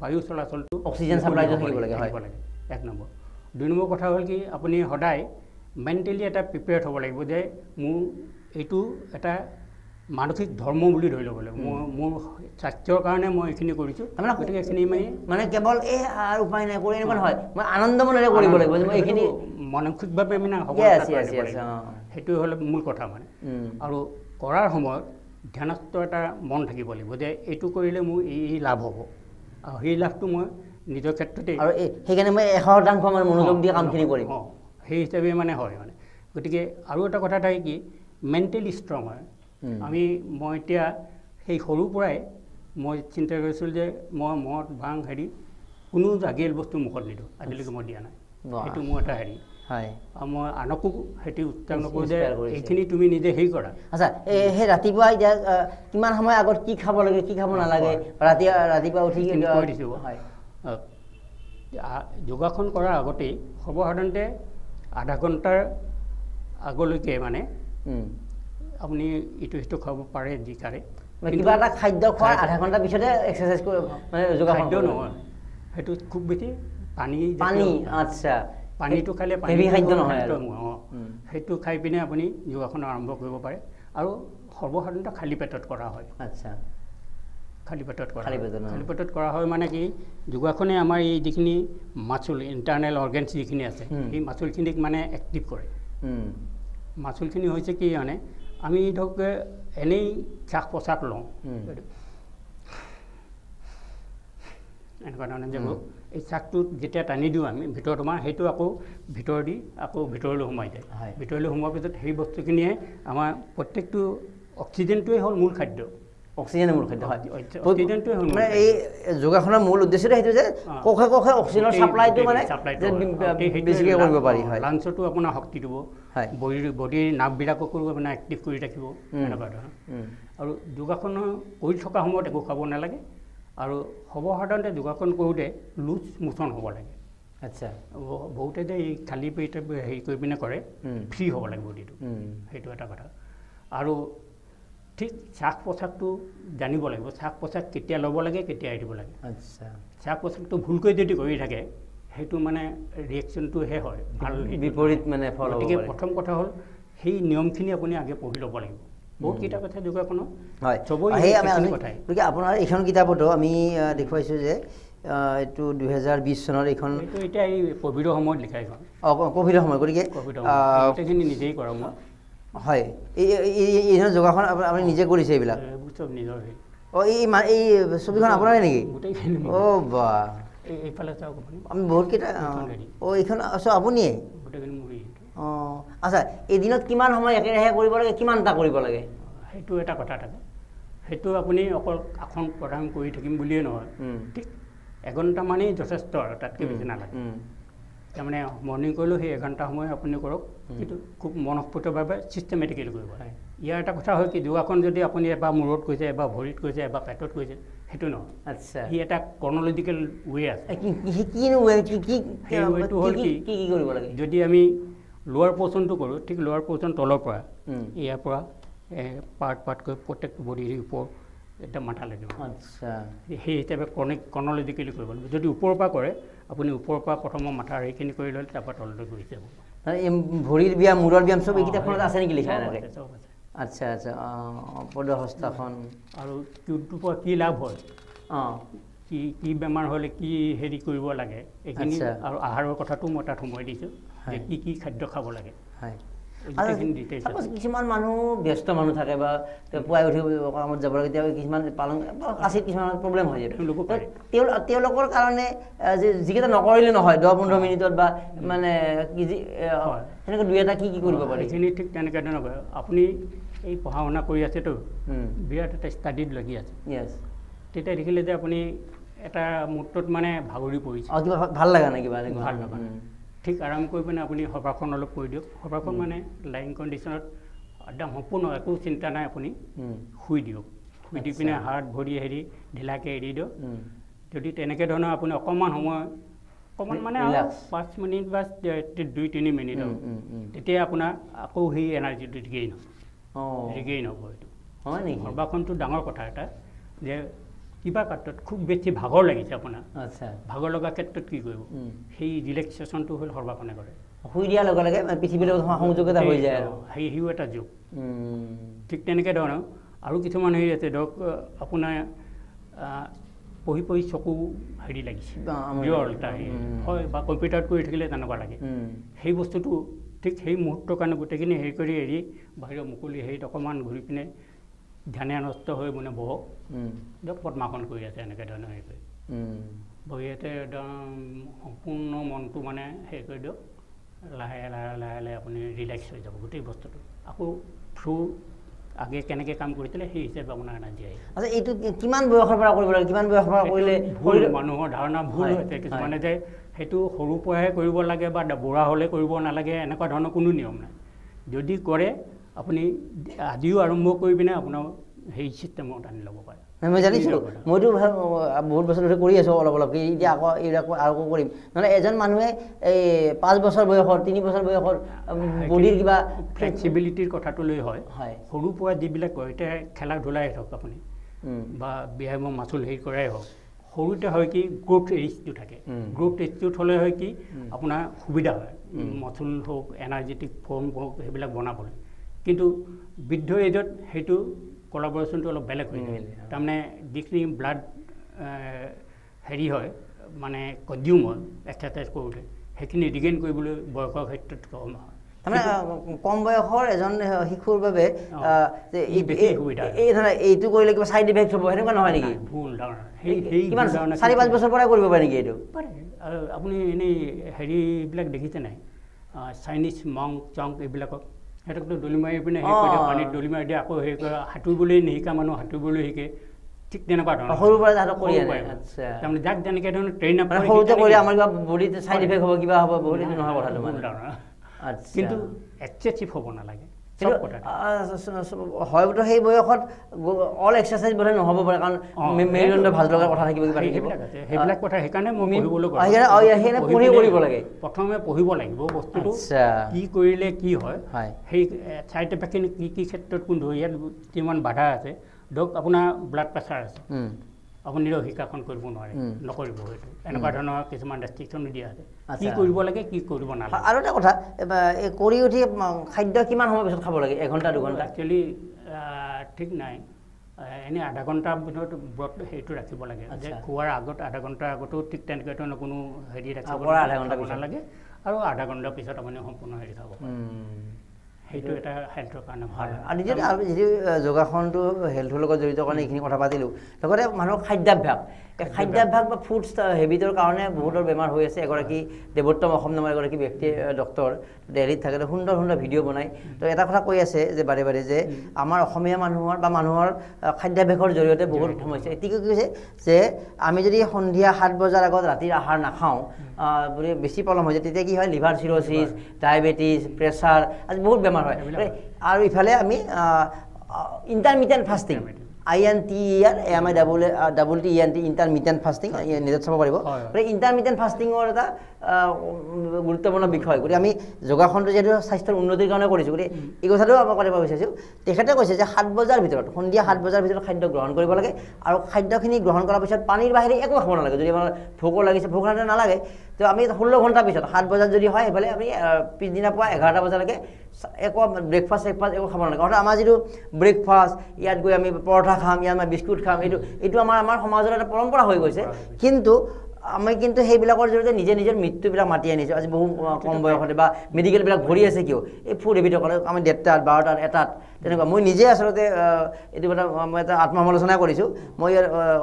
বায়ু চলাচলটো অক্সিজেন চাপ্লাইটো থাকিব লাগে এক নম্বৰ 2 নম্বৰ কথা হ'ল কি আপুনি সদায় মেণ্টেলি এটা প্ৰিপেয়াৰ্ড হ'ব লাগিব যে মোৰ এইটো এটা মানসিক ধৰ্ম বুলি ধৰি ল'ব লাগিব মোৰ স্বাস্থ্যৰ কাৰণে মই এইখিনি কৰিছোঁ গতিকে এইখিনি মানে কেৱল এই আৰু উপায় নাই কৰি এনেকুৱা নহয় মই আনন্দ মনেৰে কৰিব লাগিব মই এইখিনি মানসিকভাৱে মানে সেইটো হ'লে মূল কথা মানে আৰু কৰাৰ সময়ত ধ্যানস্থ এটা মন থাকিব লাগিব যে এইটো কৰিলে মোৰ এই লাভ হ'ব আৰু সেই লাভটো মই নিজৰ ক্ষেত্ৰতে আৰু সেইকাৰণে মই 100% মানে মনোযোগ দি কামখিনি কৰিম সেই হিচাপে মানে হয় মানে গতিকে আৰু এটা কথা থাকে কি মেণ্টেলি ষ্ট্ৰং হয় মই এতিয়া সেই সৰুৰ পৰাই মই চিন্তা কৰিছিলোঁ যে মই মদ ভাং হেৰি কোনো জাগিয়েল বস্তু মুখত নিদিওঁ আজিলৈকে মই দিয়া নাই সেইটো মোৰ এটা হেৰি আৰু মই আনকো সেইটো উত্তাপ নকৰোঁ যে এইখিনি তুমি নিজে হেৰি কৰা আচ্ছা সেই ৰাতিপুৱা এতিয়া কিমান সময় আগত কি খাব লাগে কি খাব নালাগে ৰাতিপুৱা উঠি কৈ দিছোঁ যোগাসন কৰাৰ আগতেই সৰ্বসাধাৰণতে আধা ঘণ্টাৰ আগলৈকে মানে আপুনি ইটো সিটো খাব পাৰে যি পাৰে কিবা এটা খাদ্য খোৱাৰ আধা ঘণ্টাৰ পিছতে এক্সাৰচাইজ মানে যোগাসন নহয় সেইটো খুব বেছি পানী আচ্ছা পানীটো খালে হেভি খাদ্য নহয় সেইটো খাই পিনে আপুনি যোগাসন আৰম্ভ কৰিব পাৰে আৰু সৰ্বসাধাৰণতে খালী পেটত কৰা হয় আচ্ছা খালী পেটত কৰা হয় মানে কি যোগাসনে আমাৰ এই যিখিনি মাচুল ইণ্টাৰনেল অৰ্গেনছ যিখিনি আছে সেই মাচুলখিনিক মানে এক্টিভ কৰে মাচুলখিনি হৈছে কি মানে আমি ধৰক এনেই শ্বাস প্ৰশ্বাস লওঁ এনেকুৱা ধৰণে যাব এই শ্বাসটো যেতিয়া টানি দিওঁ আমি ভিতৰত সোমাই সেইটো আকৌ ভিতৰেদি আকৌ ভিতৰলৈ সোমাই যায় ভিতৰলৈ সোমোৱাৰ পিছত সেই বস্তুখিনিয়ে আমাৰ প্ৰত্যেকটো অক্সিজেনটোৱে হ'ল মূল খাদ্য অক্সিজেনৰ মূল খাদ্য হয় অক্সিজেনটোৱে হ'ল মানে এই যোগাসনৰ মূল উদ্দেশ্যটো সেইটো যে কোষে কোষে অক্সিজেনৰ চাপ্লাইটো মানে বেছিকৈ কৰিব পাৰি লাঞ্চতো আপোনাৰ শক্তি দিব বডিৰ নাৰ্ভবিলাককো আপোনাৰ এক্টিভ কৰি ৰাখিব এনেকুৱা ধৰণৰ আৰু যোগাসন কৰি থকা সময়ত একো খাব নালাগে আৰু সৰ্বসাধাৰণতে যোগাসন কৰোঁতে লুজ মোচন হ'ব লাগে আচ্ছা বহুতে যে এই খালী পেটে হেৰি কৰি পিনে কৰে ফ্ৰী হ'ব লাগে বডিটো সেইটো এটা কথা আৰু ঠিক শ্বাস প্ৰশ্বাসটো জানিব লাগিব শ্বাস প্ৰশ্বাস কেতিয়া ল'ব লাগে কেতিয়া এৰিব লাগে আচ্ছা শ্বাস প্ৰশ্বাসটো ভুলকৈ যদি কৰি থাকে সেইটো মানে ৰিয়েকশ্যনটোহে হয় ভাল বিপৰীত মানে ফল হ'ব গতিকে প্ৰথম কথা হ'ল সেই নিয়মখিনি আপুনি আগে পঢ়ি ল'ব লাগিব বহুত কিতাপ আছে যোগাসনৰ হয় গতিকে আপোনাৰ এইখন কিতাপতো আমি দেখুৱাইছোঁ যে এইটো 2020 চনৰ এইখন এতিয়া এই ক'ভিডৰ সময়ত লিখা এইখন ক'ভিডৰ সময়ত গতিকে গোটেইখিনি নিজেই কৰা মই হয় এই যোগাসন আপুনি নিজে কৰিছে এইবিলাক চব নিজৰ এই ছবিখন আপোনাৰে নেকি গোটেইখিনি বা এইফালে চাওক আপুনি আমি বহুতকেইটা এইখন আপুনিয়ে গোটেইখিনি মোৰ আচ্ছা এদিনত কিমান সময় একেৰাহে কৰিব লাগে কিমানটা কৰিব লাগে সেইটো এটা কথা থাকে সেইটো আপুনি অকল আসন প্ৰদান কৰি থাকিম বুলিয়ে নহয় ঠিক এঘণ্টামানেই যথেষ্ট আৰু তাতকৈ বেছি নালাগে তাৰমানে মৰ্ণিং কৰিলেও সেই এঘণ্টা সময় আপুনি কৰক কিন্তু খুব মনস্ফূৰ্তভাৱে ছিষ্টেমেটিকেলি কৰিব লাগে ইয়াৰ এটা কথা হয় কি যোগাসন যদি আপুনি এবাৰ মূৰত কৰিছে এবাৰ ভৰিত কৰিছে এবাৰ পেটত কৰিছে সেইটো নহয় আচ্ছা সি এটা ক্ৰনলজিকেল ৱে আছে ৱেটো হ'ল কি কৰিব লাগে যদি আমি লোৱাৰ পৰ্চনটো কৰোঁ ঠিক লোৱাৰ পৰ্চন তলৰ পৰা ইয়াৰ পৰা পাৰ্টকৈ প্ৰত্যেকটো বডিৰ ওপৰত এটা মাথা লাগিব আচ্ছা সেই হিচাপে ক্ৰনলজিকেলি কৰিব লাগিব যদি ওপৰৰ পৰা কৰে আপুনি ওপৰৰ পৰা প্ৰথমৰ মাথা সেইখিনি কৰি ল'লে তাৰপৰা তললৈ গৈ যাব ভৰিৰ ব্যায়াম মূৰৰ ব্যায়াম চব এই কিতাপখনত আছে নেকি লিখা এনেকৈ আচ্ছা আচ্ছা পদহস্তাসন আৰু কোনটোৰ পৰা কি লাভ হয় কি বেমাৰ হ'লে কি হেৰি কৰিব লাগে এইখিনি আৰু আহাৰৰ কথাটো মই তাত সোমোৱাই দিছোঁ যে কি খাদ্য খাব লাগে কিছুমান মানুহ ব্যস্ত মানুহ থাকে বা পুৱাই উঠি কামত যাব লাগে কেতিয়াবা কিছুমান পালন আছে কিছুমান প্ৰব্লেম হৈ যায় তেওঁলোকৰ কাৰণে যিকেইটা নকৰিলে নহয় 10-15 মিনিটত বা মানে সেনেকৈ দুই এটা কি কৰিব পাৰে এইখিনি ঠিক তেনেকৈ ধৰণৰ আপুনি এই পঢ়া শুনা কৰি আছেতো বিৰাট এটা ষ্টাডিত লাগি আছে তেতিয়া দেখিলে যে আপুনি এটা মুহূৰ্তত মানে ভাগৰি পৰিছে কিবা ভাল লগা নাই কিবা ভাল লগা ঠিক আৰাম কৰি পিনে আপুনি সৰ্বাসন অলপ কৰি দিয়ক সৰ্বাসন মানে লাইং কণ্ডিশ্যনত একদম সম্পূৰ্ণ একো চিন্তা নাই আপুনি শুই দিয়ক শুই দি পিনে হাত ভৰি হেৰি ঢিলাকৈ এৰি দিয়ক যদি তেনেকৈ ধৰণৰ আপুনি অকণমান সময় অকণমান মানে 5 মিনিট বা 2-3 মিনিট তেতিয়া আপোনাৰ আকৌ সেই এনাৰ্জিটো ৰিগেইন হ'ব এইটো সৰ্বাসনটো ডাঙৰ কথা এটা যে কিবা ক্ষেত্ৰত খুব বেছি ভাগৰ লাগিছে আপোনাৰ ভাগৰ লগা ক্ষেত্ৰত কি কৰিব সেই ৰিলেক্সেশ্যনটো হ'ল সৰ্বাসনে কৰে শুই দিয়াৰ লগে লগে পৃথিৱীৰ লগত সংযোগ এটা হৈ যায় আৰু সিও এটা যোগ ঠিক তেনেকৈ ধৰণৰ আৰু কিছুমান হেৰি আছে ধৰক আপোনাৰ পঢ়ি পঢ়ি চকু হেৰি লাগিছে বিয়ৰ এটা হয় বা কম্পিউটাৰত কৰি থাকিলে তেনেকুৱা লাগে সেই বস্তুটো ঠিক সেই মুহূৰ্তৰ কাৰণে গোটেইখিনি হেৰি কৰি এৰি বাহিৰৰ মুকলি হেৰিত অকণমান ঘূৰি পিনে ধ্যানে নষ্ট হৈ মানে বহক দিয়ক পদ্মাসন কৰি আছে এনেকৈ ধৰণৰ হেৰি কৰি বহি ইয়াতে একদম সম্পূৰ্ণ মনটো মানে হেৰি কৰি দিয়ক লাহে লাহে লাহে লাহে আপুনি ৰিলেক্স হৈ যাব গোটেই বস্তুটো আকৌ থ্ৰু আগে কেনেকৈ কাম কৰিছিলে সেই হিচাপে আপোনাৰ এনাৰ্জি আহে আচ্ছা এইটো কিমান বয়সৰ পৰা কৰিব লাগে কিমান বয়সৰ পৰা কৰিলে মানুহৰ ধাৰণা ভুল হৈছে কিছুমানে যে সেইটো সৰুৰ পৰাহে কৰিব লাগে বা বুঢ়া হ'লে কৰিব নালাগে এনেকুৱা ধৰণৰ কোনো নিয়ম নাই যদি কৰে আপুনি আজিও আৰম্ভ কৰি পিনে আপোনাৰ সেই চিষ্টেমত আনি ল'ব পাৰে মই জানিছোঁ মইতো বহুত বছৰ ধৰি কৰি আছোঁ অলপ অলপকৈ এতিয়া আকৌ এইবিলাক আকৌ কৰিম নহ'লে এজন মানুহে এই 5 বছৰ বয়সত 3 বছৰ বয়সত বডিৰ কিবা ফ্লেক্সিবিলিটিৰ কথাটো লৈ হয় সৰুৰ পৰা যিবিলাক কয় এতিয়া খেলা ধূলাই হওক আপুনি বা ব্যায়ামৰ মাচুল হেৰি কৰাই হওক সৰুতে হয় কি গ্ৰোথ ৰিচটো থাকে গ্ৰোথ ৰিচটোত হ'লে হয় কি আপোনাৰ সুবিধা হয় মাচুল হওক এনাৰ্জেটিক ফৰ্ম হওক সেইবিলাক বনাবলৈ কিন্তু বৃদ্ধ এজত সেইটো কলাবৰেশ্যনটো অলপ বেলেগ হৈ যায় তাৰমানে যিখিনি ব্লাড হেৰি হয় মানে কনজিউম হয় এক্সাৰচাইজ কৰোঁতে সেইখিনি ৰিগেইন কৰিবলৈ বয়সৰ ক্ষেত্ৰত কম হয় তাৰমানে কম বয়সৰ এজন শিশুৰ বাবে এইটো কৰিলে কিবা চাইড ইফেক্ট হ'ব সেনেকুৱা নহয় নেকি ভুল কিমান 4-5 বছৰ পৰাই কৰিব পাৰে নেকি এইটো পাৰে আৰু আপুনি এনেই হেৰিবিলাক দেখিছে নাই চাইনিজ মং চং এইবিলাকক সিহঁতকতো দলি মাৰি পিনে হেৰি কৰি দিয়ে পানীত দলি মাৰি দিয়ে আকৌ হেৰি কৰে সাঁতুৰিবলৈ নিশিকা মানুহ সাঁতুৰিবলৈ শিকে ঠিক তেনেকুৱা ধৰণৰ সৰুৰ পৰা তাহাঁতক কৰি আনে আচ্ছা তাৰমানে যাক যেনেকৈ ধৰণৰ ট্ৰেইন আপ কৰে সৰুতে কৰিলে আমাৰ কিবা বডিত চাইড ইফেক্ট হ'ব কিবা হ'ব বহুত এইটো নহয় কথাটো মানে কিন্তু এক্সেচিভ হ'ব নালাগে হয়তো সেই বয়সত অল এক্সাৰচাইজ বোলে নহ'ব পাৰে কাৰণ মেৰুদণ্ড ভাল লগাৰ কথা থাকিব কিবা সেইবিলাক কথা সেইকাৰণে মই পঢ়িবলৈ কৰিব লাগে প্ৰথমে পঢ়িব লাগিব বস্তুটো কি কৰিলে কি হয় সেই চাইড ইফেক্টখিনি কি কি ক্ষেত্ৰত কোনটো ইয়াত কিমান বাধা আছে ধৰক আপোনাৰ ব্লাড প্ৰেছাৰ আছে আপুনি নিৰোহিকাখন কৰিব নোৱাৰে নকৰিব সেইটো এনেকুৱা ধৰণৰ কিছুমান ৰেষ্ট্ৰিকশ্যনো দিয়া আছে কি কৰিব লাগে কি কৰিব নালাগে আৰু এটা কথা কৰি উঠি খাদ্য কিমান সময় পিছত খাব লাগে 1 ঘণ্টা 2 ঘণ্টা একচুৱেলি ঠিক নাই এনেই আধা ঘণ্টাৰ ভিতৰত ব্ৰত সেইটো ৰাখিব লাগে যে খোৱাৰ আগত আধা ঘণ্টাৰ আগতো ঠিক তেনেকৈ ধৰণৰ কোনো হেৰি ৰাখিব নালাগে আৰু আধা ঘণ্টাৰ পিছত আপুনি সম্পূৰ্ণ হেৰি খাব সেইটো এটা হেল্থৰ কাৰণে ভাল আৰু যিটো যোগাসনটো হেল্থৰ লগত জড়িত কাৰণে এইখিনি কথা পাতিলোঁ লগতে মানুহৰ খাদ্যাভ্যাস খাদ্যাভ্যাস বা ফুড হেবিটৰ কাৰণে বহুতৰ বেমাৰ হৈ আছে এগৰাকী দেৱোত্তম অসম নামৰ এগৰাকী ব্যক্তি ডক্টৰ দিল্লীত থাকে সুন্দৰ সুন্দৰ ভিডিঅ' বনায় তো এটা কথা কৈ আছে যে বাৰে বাৰে যে আমাৰ অসমীয়া মানুহৰ বা মানুহৰ খাদ্যাভ্যাসৰ জৰিয়তে বহুত সমস্যা এতিকে কৈছে যে আমি যদি সন্ধিয়া 7 বজাৰ আগত ৰাতিৰ আহাৰ নাখাওঁ বেছি প্ৰব্লেম হৈ যায় তেতিয়া কি হয় লিভাৰ চিৰ'চিছ ডায়েবেটিছ প্ৰেছাৰ আজি বহুত বেমাৰ হয় আৰু ইফালে আমি intermediate fasting INTER intermediate fasting নিজত চাব পাৰিব ইণ্টাৰমিডিয়েট ফাষ্টিঙৰ এটা গুৰুত্বপূৰ্ণ বিষয় গতিকে আমি যোগাসনটো যিহেতু স্বাস্থ্যৰ উন্নতিৰ কাৰণে কৰিছোঁ গতিকে এই কথাটো মই কৰিব বিচাৰিছোঁ তেখেতে কৈছে যে 7 বজাৰ ভিতৰত সন্ধিয়া 7 বজাৰ ভিতৰত খাদ্য গ্ৰহণ কৰিব লাগে আৰু খাদ্যখিনি গ্ৰহণ কৰাৰ পিছত পানীৰ বাহিৰে একো খাব নালাগে যদি আমাৰ ভোক লাগিছে ভোক নালাগে তো আমি 16 ঘণ্টাৰ পিছত 7 বজাত যদি হয় সেইফালে আমি পিছদিনা পুৱা 11টা বজালৈকে একো ব্ৰেকফাষ্ট একো খাব নালাগে অৰ্থাৎ আমাৰ যিটো ব্ৰেকফাষ্ট ইয়াত গৈ আমি পৰঠা খাম ইয়াত আমি বিস্কুট খাম এইটো আমাৰ সমাজৰ এটা পৰম্পৰা হৈ গৈছে কিন্তু আমি কিন্তু সেইবিলাকৰ জৰিয়তে নিজে নিজৰ মৃত্যুবিলাক মাতি আনিছোঁ আজি বহু কম বয়সতে বা মেডিকেলবিলাক ভৰি আছে কিয় এই ফুড হেবিটসকলে আমি 1:30 12 1 তেনেকুৱা মই নিজে আচলতে এইটো মই এটা আত্মসমালোচনা কৰিছোঁ মই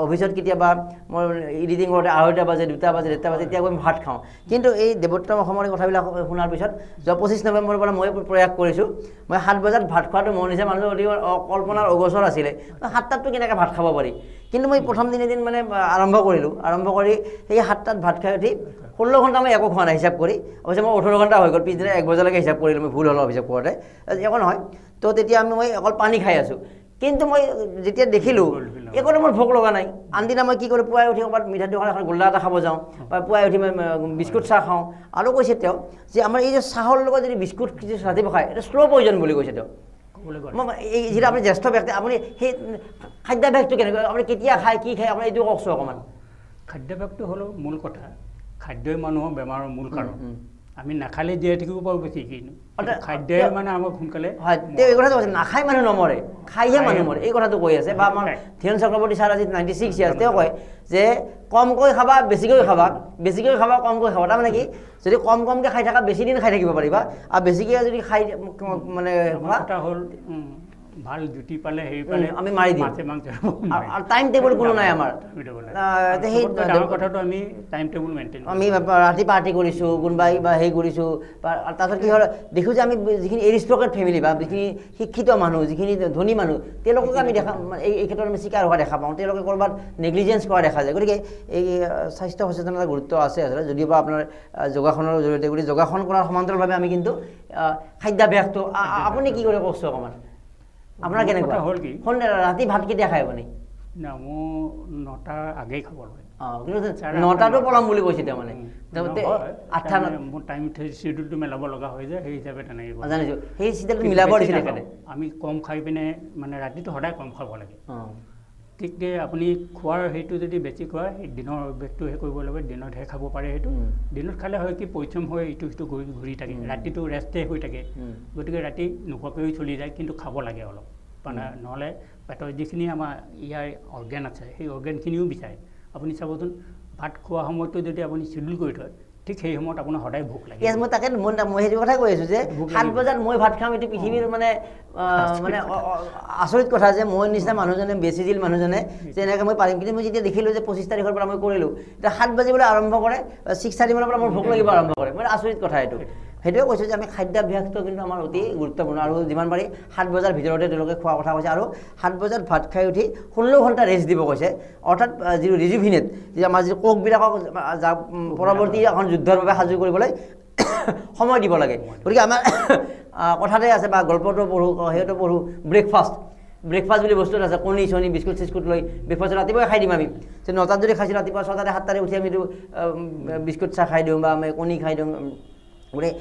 অফিচত কেতিয়াবা মই এডিটিং কৰোঁতে 2:30 বাজে 2টা বাজে 1টা বাজে তেতিয়া মই ভাত খাওঁ কিন্তু এই দেৱোত্তম অসমৰ কথাবিলাক শুনাৰ পিছত যোৱা 25 নৱেম্বৰৰ পৰা মই প্ৰয়াস কৰিছোঁ মই 7 বজাত ভাত খোৱাটো মোৰ নিচিনা মানুহৰ অতি কল্পনাৰ অগোচৰ আছিলে 7টাতটো কেনেকৈ ভাত খাব পাৰি কিন্তু মই প্ৰথম দিন মানে আৰম্ভ কৰি সেই 7টাত ভাত খাই উঠি 16 ঘণ্টা মই একো খোৱা নাই হিচাপ কৰি অৱশ্যে মই 18 ঘণ্টা হৈ গ'ল পিছদিনা 1 বজালৈকে হিচাপ কৰিলোঁ মই ভুল হ'ল হিচাপ কৰোঁতে একো নহয় তো তেতিয়া মই অকল পানী খাই আছোঁ কিন্তু মই যেতিয়া দেখিলোঁ একো মোৰ ভোক লগা নাই আনদিনা মই কি কৰোঁ পুৱাই উঠি ক'ৰবাত মিঠাই দোকান এখন গোল্লা এটা খাব যাওঁ বা পুৱাই উঠি মই বিস্কুট চাহ খাওঁ আৰু কৈছে তেওঁ যে আমাৰ এই যে চাহৰ লগত যদি বিস্কুট কিছু ৰাতিপুৱা খায় এটা শ্ল' পয়জন বুলি কৈছে তেওঁ মই এই যিটো আপুনি জ্যেষ্ঠ ব্যক্তি আপুনি সেই খাদ্যাভ্যাসটো কেনেকৈ আপুনি কেতিয়া খায় কি খায় আপুনি এইটো কওকচোন অকণমান খাদ্যাভ্যাসটো হ'ল মূল কথা খাদ্যই মানুহৰ বেমাৰৰ মূল কাৰণ আমি নাখালে জীয়াই থাকিব পাৰোঁ বেছি কিনো খাদ্যই মানে আমাক সোনকালে হয় তেওঁ এই কথাটো কৈছে নাখাই মানুহ নমৰে খাইহে মানুহ মৰে এই কথাটো কৈ আছে বা আমাৰ ধীৰেন চক্ৰৱৰ্তী ছাৰ আজি 96 ইয়াৰ্ছ তেওঁ কয় যে কমকৈ খাবা বেছিকৈ খাবা কমকৈ খাবা তাৰমানে কি যদি কমকৈ খাই থাকা বেছি দিন খাই থাকিব পাৰিবা আৰু বেছিকৈ যদি খাই মানে কথা হ'ল ভাল জুতি পালে হেৰি পালে আমি মাৰি দিম আৰু টাইম টেবুল কোনো নাই আমাৰ সেই কথাটো আমি টাইম টেবুল মেইনটেইন আমি ৰাতি পাৰ্টি কৰিছোঁ কোনোবাই বা হেৰি কৰিছোঁ তাৰপিছত কি হ'ল দেখোঁ যে আমি যিখিনি এৰিষ্টক্ৰেট ফেমিলি বা যিখিনি শিক্ষিত মানুহ যিখিনি ধনী মানুহ তেওঁলোকক আমি দেখা এই ক্ষেত্ৰত আমি স্বীকাৰ হোৱা দেখা পাওঁ তেওঁলোকে ক'ৰবাত নেগলিজেঞ্চ কৰা দেখা যায় গতিকে এই স্বাস্থ্য সচেতনতাৰ গুৰুত্ব আছে আচলতে যদিও বা আপোনাৰ যোগাসনৰ জৰিয়তে গতিকে যোগাসন কৰাৰ সমান্তৰালভাৱে আমি কিন্তু খাদ্যাভ্যাসটো আপুনি কি কৰে কওকচোন অকণমান আপোনাৰ কেনেকুৱা হ'ল কি ৰাতি ভাত কেতিয়া খায় আপুনি না মোৰ 9টাৰ আগেই খাব লাগে কিন্তু 9টাটো পলম বুলি কৈছে তেওঁ মানে 8টা মোৰ টাইম চিডিউলটো মিলাব লগা হয় যে সেই হিচাপে তেনেকৈ জানিছোঁ সেই চিডিউলটো মিলাব দিছিলে আমি কম খাই পিনে মানে ৰাতিটো সদায় কম খাব লাগে ঠিককৈ আপুনি খোৱাৰ সেইটো যদি বেছি খোৱা দিনৰ অভ্যাসটো সেই কৰিব লাগে দিনতহে খাব পাৰে সেইটো দিনত খালে হয় কি পৰিশ্ৰম হৈ ইটো সিটো ঘূৰি থাকে ৰাতিটো ৰেষ্টে হৈ থাকে গতিকে ৰাতি নোখোৱাকৈ চলি যায় কিন্তু খাব লাগে অলপ মানে নহ'লে পেটৰ যিখিনি আমাৰ ইয়াৰ অৰ্গেন আছে সেই অৰ্গেনখিনিও বিচাৰে আপুনি চাবচোন ভাত খোৱা সময়টো যদি আপুনি চিডিউল কৰি থয় ঠিক সেই সময়ত আপোনাৰ সদায় ভোক লাগে মই তাকে মই সেইটো কথাই কৈ আছোঁ যে 7 বজাত মই ভাত খাম এইটো পৃথিৱীৰ মানে আচৰিত কথা যে মই নিচিনা মানুহজনে বেছিজিল মানুহজনে যে এনেকৈ মই পাৰিম কিন্তু মই যেতিয়া দেখিলোঁ যে 25 তাৰিখৰ পৰা মই কৰিলোঁ এতিয়া 7 বাজিবলৈ আৰম্ভ কৰে 6:30 মানৰ পৰা মোৰ ভোক লাগিব আৰম্ভ কৰে মই আচৰিত কথা এইটো সেইটোৱে কৈছোঁ যে আমি খাদ্যাভ্যাসটো কিন্তু আমাৰ অতি গুৰুত্বপূৰ্ণ আৰু যিমান পাৰি 7 বজাৰ ভিতৰতে তেওঁলোকে খোৱা কথা কৈছে আৰু 7 বজাত ভাত খাই উঠি 16 ঘণ্টা ৰেষ্ট দিব কৈছে অৰ্থাৎ যিটো ৰিজুভিনেট যি আমাৰ যি কোষবিলাকক পৰৱৰ্তী এখন যুদ্ধৰ বাবে সাজু কৰিবলৈ সময় দিব লাগে গতিকে আমাৰ কথাতে আছে বা গল্পটো পঢ়োঁ সেইটো পঢ়োঁ ব্ৰেকফাষ্ট বুলি বস্তু আছে কণী চণী বিস্কুট চিস্কুট লৈ ব্ৰেকফাষ্ট ৰাতিপুৱাই খাই দিম আমি 9টাত যদি খাইছোঁ ৰাতিপুৱা 6টাৰে 7টাৰে উঠি আমি বিস্কুট চাহ খাই দিওঁ বা আমি কণী খাই দিওঁ গতিকে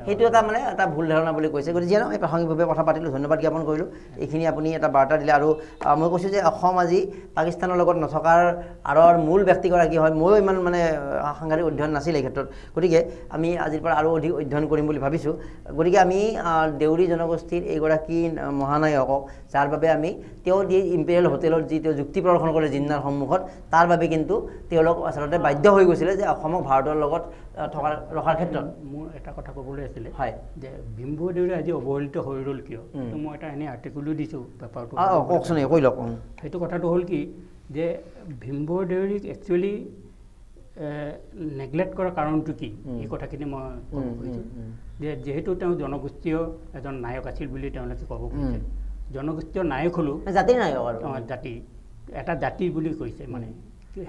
সেইটো এটা মানে এটা ভুল ধাৰণা বুলি কৈছে গতিকে যিয়ে আমি প্ৰাসংগিকভাৱে কথা পাতিলোঁ ধন্যবাদ জ্ঞাপন কৰিলোঁ এইখিনি আপুনি এটা বাৰ্তা দিলে আৰু মই কৈছোঁ যে অসম আজি পাকিস্তানৰ লগত নথকাৰ আঁৰৰ মূল ব্যক্তিগৰাকী হয় ময়ো ইমান মানে সাংঘাতিক অধ্যয়ন নাছিল এই ক্ষেত্ৰত গতিকে আমি আজিৰ পৰা আৰু অধিক অধ্যয়ন কৰিম বুলি ভাবিছোঁ গতিকে আমি দেউৰী জনগোষ্ঠীৰ এইগৰাকী মহানায়কক যাৰ বাবে আমি তেওঁ যি ইম্পেৰিয়েল হোটেলত যি তেওঁ যুক্তি প্ৰদৰ্শন কৰে জিন্নাৰ সন্মুখত তাৰ বাবে কিন্তু তেওঁলোক আচলতে বাধ্য হৈ গৈছিলে যে অসমক ভাৰতৰ লগত ৰখাৰ ক্ষেত্ৰত মোৰ এটা কথা ক'বলৈ আছিলে হয় যে ভীমভোই দেউৰী আজি অৱহেলিত হৈ ৰ'ল কিয় মই এটা এনেই আৰ্টিকুলো দিছোঁ পেপাৰটো কওকচোন কৈ লওক সেইটো কথাটো হ'ল কি যে ভীমভোই দেউৰীক একচুৱেলি নেগলেক্ট কৰাৰ কাৰণটো কি এই কথাখিনি মই ক'ব খুজিছোঁ যে যিহেতু তেওঁ জনগোষ্ঠীয় এজন নায়ক আছিল বুলি তেওঁলোকে ক'ব খুজিছে জনগোষ্ঠীয় নায়ক হ'লেও জাতিৰ নায়ক আৰু জাতি এটা জাতি বুলি কৈছে মানে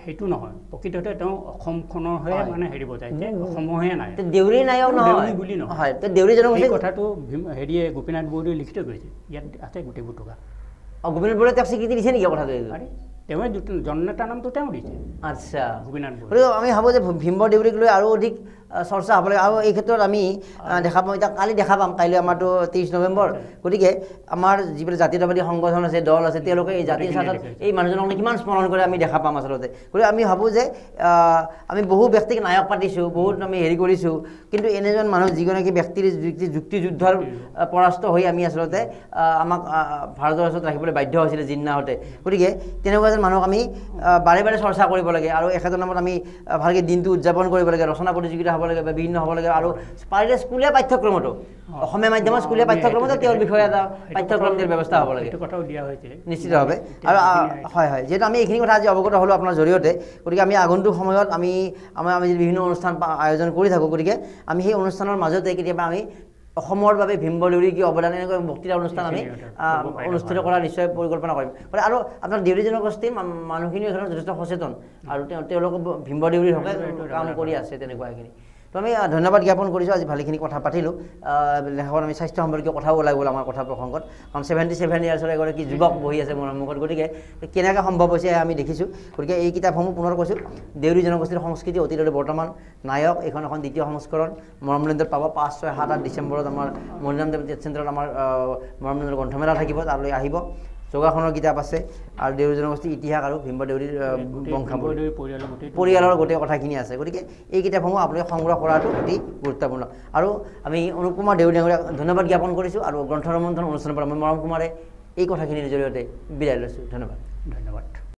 সেইটো নহয় প্ৰকৃততে তেওঁ অসমখনৰহে মানে হেৰি বজাইছে অসমৰহে নাই দেউৰী নায়ক নহয় বুলি নহয় দেউৰী জনগোষ্ঠী কথাটো হেৰিয়ে গোপীনাথ বৰদলৈ লিখিত কৰিছে ইয়াত আছে গোটেইবোৰ টকা গোপীনাথ বৰদলৈ তেওঁক স্বীকৃতি দিছে নেকি কথাটো তেওঁৱে জননেতা নামটো তেওঁ দিছে আচ্ছা গোপীনাথ বৰদলৈ আমি ভাবোঁ যে ভীমভোই দেউৰীক লৈ আৰু অধিক চৰ্চা হ'ব লাগে আৰু এই ক্ষেত্ৰত আমি দেখা পাম এতিয়া কালি দেখা পাম কাইলৈ আমাৰতো 23 নৱেম্বৰ গতিকে আমাৰ যিবিলাক জাতীয়তাবাদী সংগঠন আছে দল আছে তেওঁলোকে এই জাতিৰ স্বাৰ্থত এই মানুহজনক কিমান স্মৰণ কৰে আমি দেখা পাম আচলতে গতিকে আমি ভাবোঁ যে আমি বহু ব্যক্তিক নায়ক পাতিছোঁ বহুত আমি হেৰি কৰিছোঁ কিন্তু এনেজন মানুহ যিগৰাকী ব্যক্তিৰ যুক্তি যুদ্ধৰ পৰাস্ত হৈ আমি আচলতে আমাক ভাৰতৰ ওচৰত ৰাখিবলৈ বাধ্য হৈছিলে জিন্নাহঁতে গতিকে তেনেকুৱা এজন মানুহক আমি বাৰে বাৰে চৰ্চা কৰিব লাগে আৰু এখেতৰ নামত আমি ভালকৈ দিনটো উদযাপন কৰিব লাগে ৰচনা প্ৰতিযোগিতা হ'ব লাগে বা বিভিন্ন হ'ব লাগে আৰু পাৰিলে স্কুলীয়া পাঠ্যক্ৰমতো অসমীয়া মাধ্যমৰ স্কুলীয়া পাঠ্যক্ৰমতো তেওঁৰ বিষয়ে এটা পাঠ্যক্ৰম দিয়াৰ ব্যৱস্থা হ'ব লাগে নিশ্চিতভাৱে আৰু হয় হয় যিহেতু আমি এইখিনি কথা আজি অৱগত হ'লোঁ আপোনাৰ জৰিয়তে গতিকে আমি আগন্তুক সময়ত আমি বিভিন্ন অনুষ্ঠান আয়োজন কৰি থাকোঁ গতিকে আমি সেই অনুষ্ঠানৰ মাজতে কেতিয়াবা আমি অসমৰ বাবে ভীমবৰ দেউৰীৰ কি অৱদান এনেকৈ বক্তৃতা অনুষ্ঠান আমি অনুষ্ঠিত কৰাৰ নিশ্চয় পৰিকল্পনা কৰিম আৰু আপোনাৰ দেউৰী জনগোষ্ঠীৰ মানুহখিনিও এখনত যথেষ্ট সচেতন আৰু তেওঁলোকে ভীমবৰ দেউৰীৰ হকে কাম কৰি আছে তেনেকুৱা এইখিনি তো আমি ধন্যবাদ জ্ঞাপন কৰিছোঁ আজি ভালেখিনি কথা পাতিলোঁ লেখত আমি স্বাস্থ্য সম্পৰ্কীয় কথাও ওলাই গ'ল আমাৰ কথা প্ৰসংগত কাৰণ 77 ইয়াৰ্ছৰ এগৰাকী যুৱক বহি আছে মোৰ সন্মুখত গতিকে কেনেকৈ সম্ভৱ হৈছে আমি দেখিছোঁ গতিকে এই কিতাপসমূহ পুনৰ কৈছোঁ দেউৰী জনগোষ্ঠীৰ সংস্কৃতি অতীতৰে বৰ্তমান নায়ক এখন দ্বিতীয় সংস্কৰণ মৰমলেণ্ডত পাব 5, 6, 7, 8 ডিচেম্বৰত আমাৰ মৰিৰাম দেৱ চেণ্টাৰত আমাৰ মৰমলেণ্ডৰ গ্ৰন্থমেলা থাকিব তালৈ আহিব যোগাসনৰ কিতাপ আছে আৰু দেউৰী জনগোষ্ঠীৰ ইতিহাস আৰু ভীমবৰ দেউৰীৰ বংশাৱলী পৰিয়ালৰ গোটেই কথাখিনি আছে গতিকে এই কিতাপসমূহ আপোনালোকে সংগ্ৰহ কৰাটো অতি গুৰুত্বপূৰ্ণ আৰু আমি অনুপ কুমাৰ দেউৰী ডাঙৰীয়াক ধন্যবাদ জ্ঞাপন কৰিছোঁ আৰু গ্ৰন্থ ৰমন্থন অনুষ্ঠানৰ পৰা মই মৰম কুমাৰে এই কথাখিনিৰ জৰিয়তে বিদায় লৈছোঁ ধন্যবাদ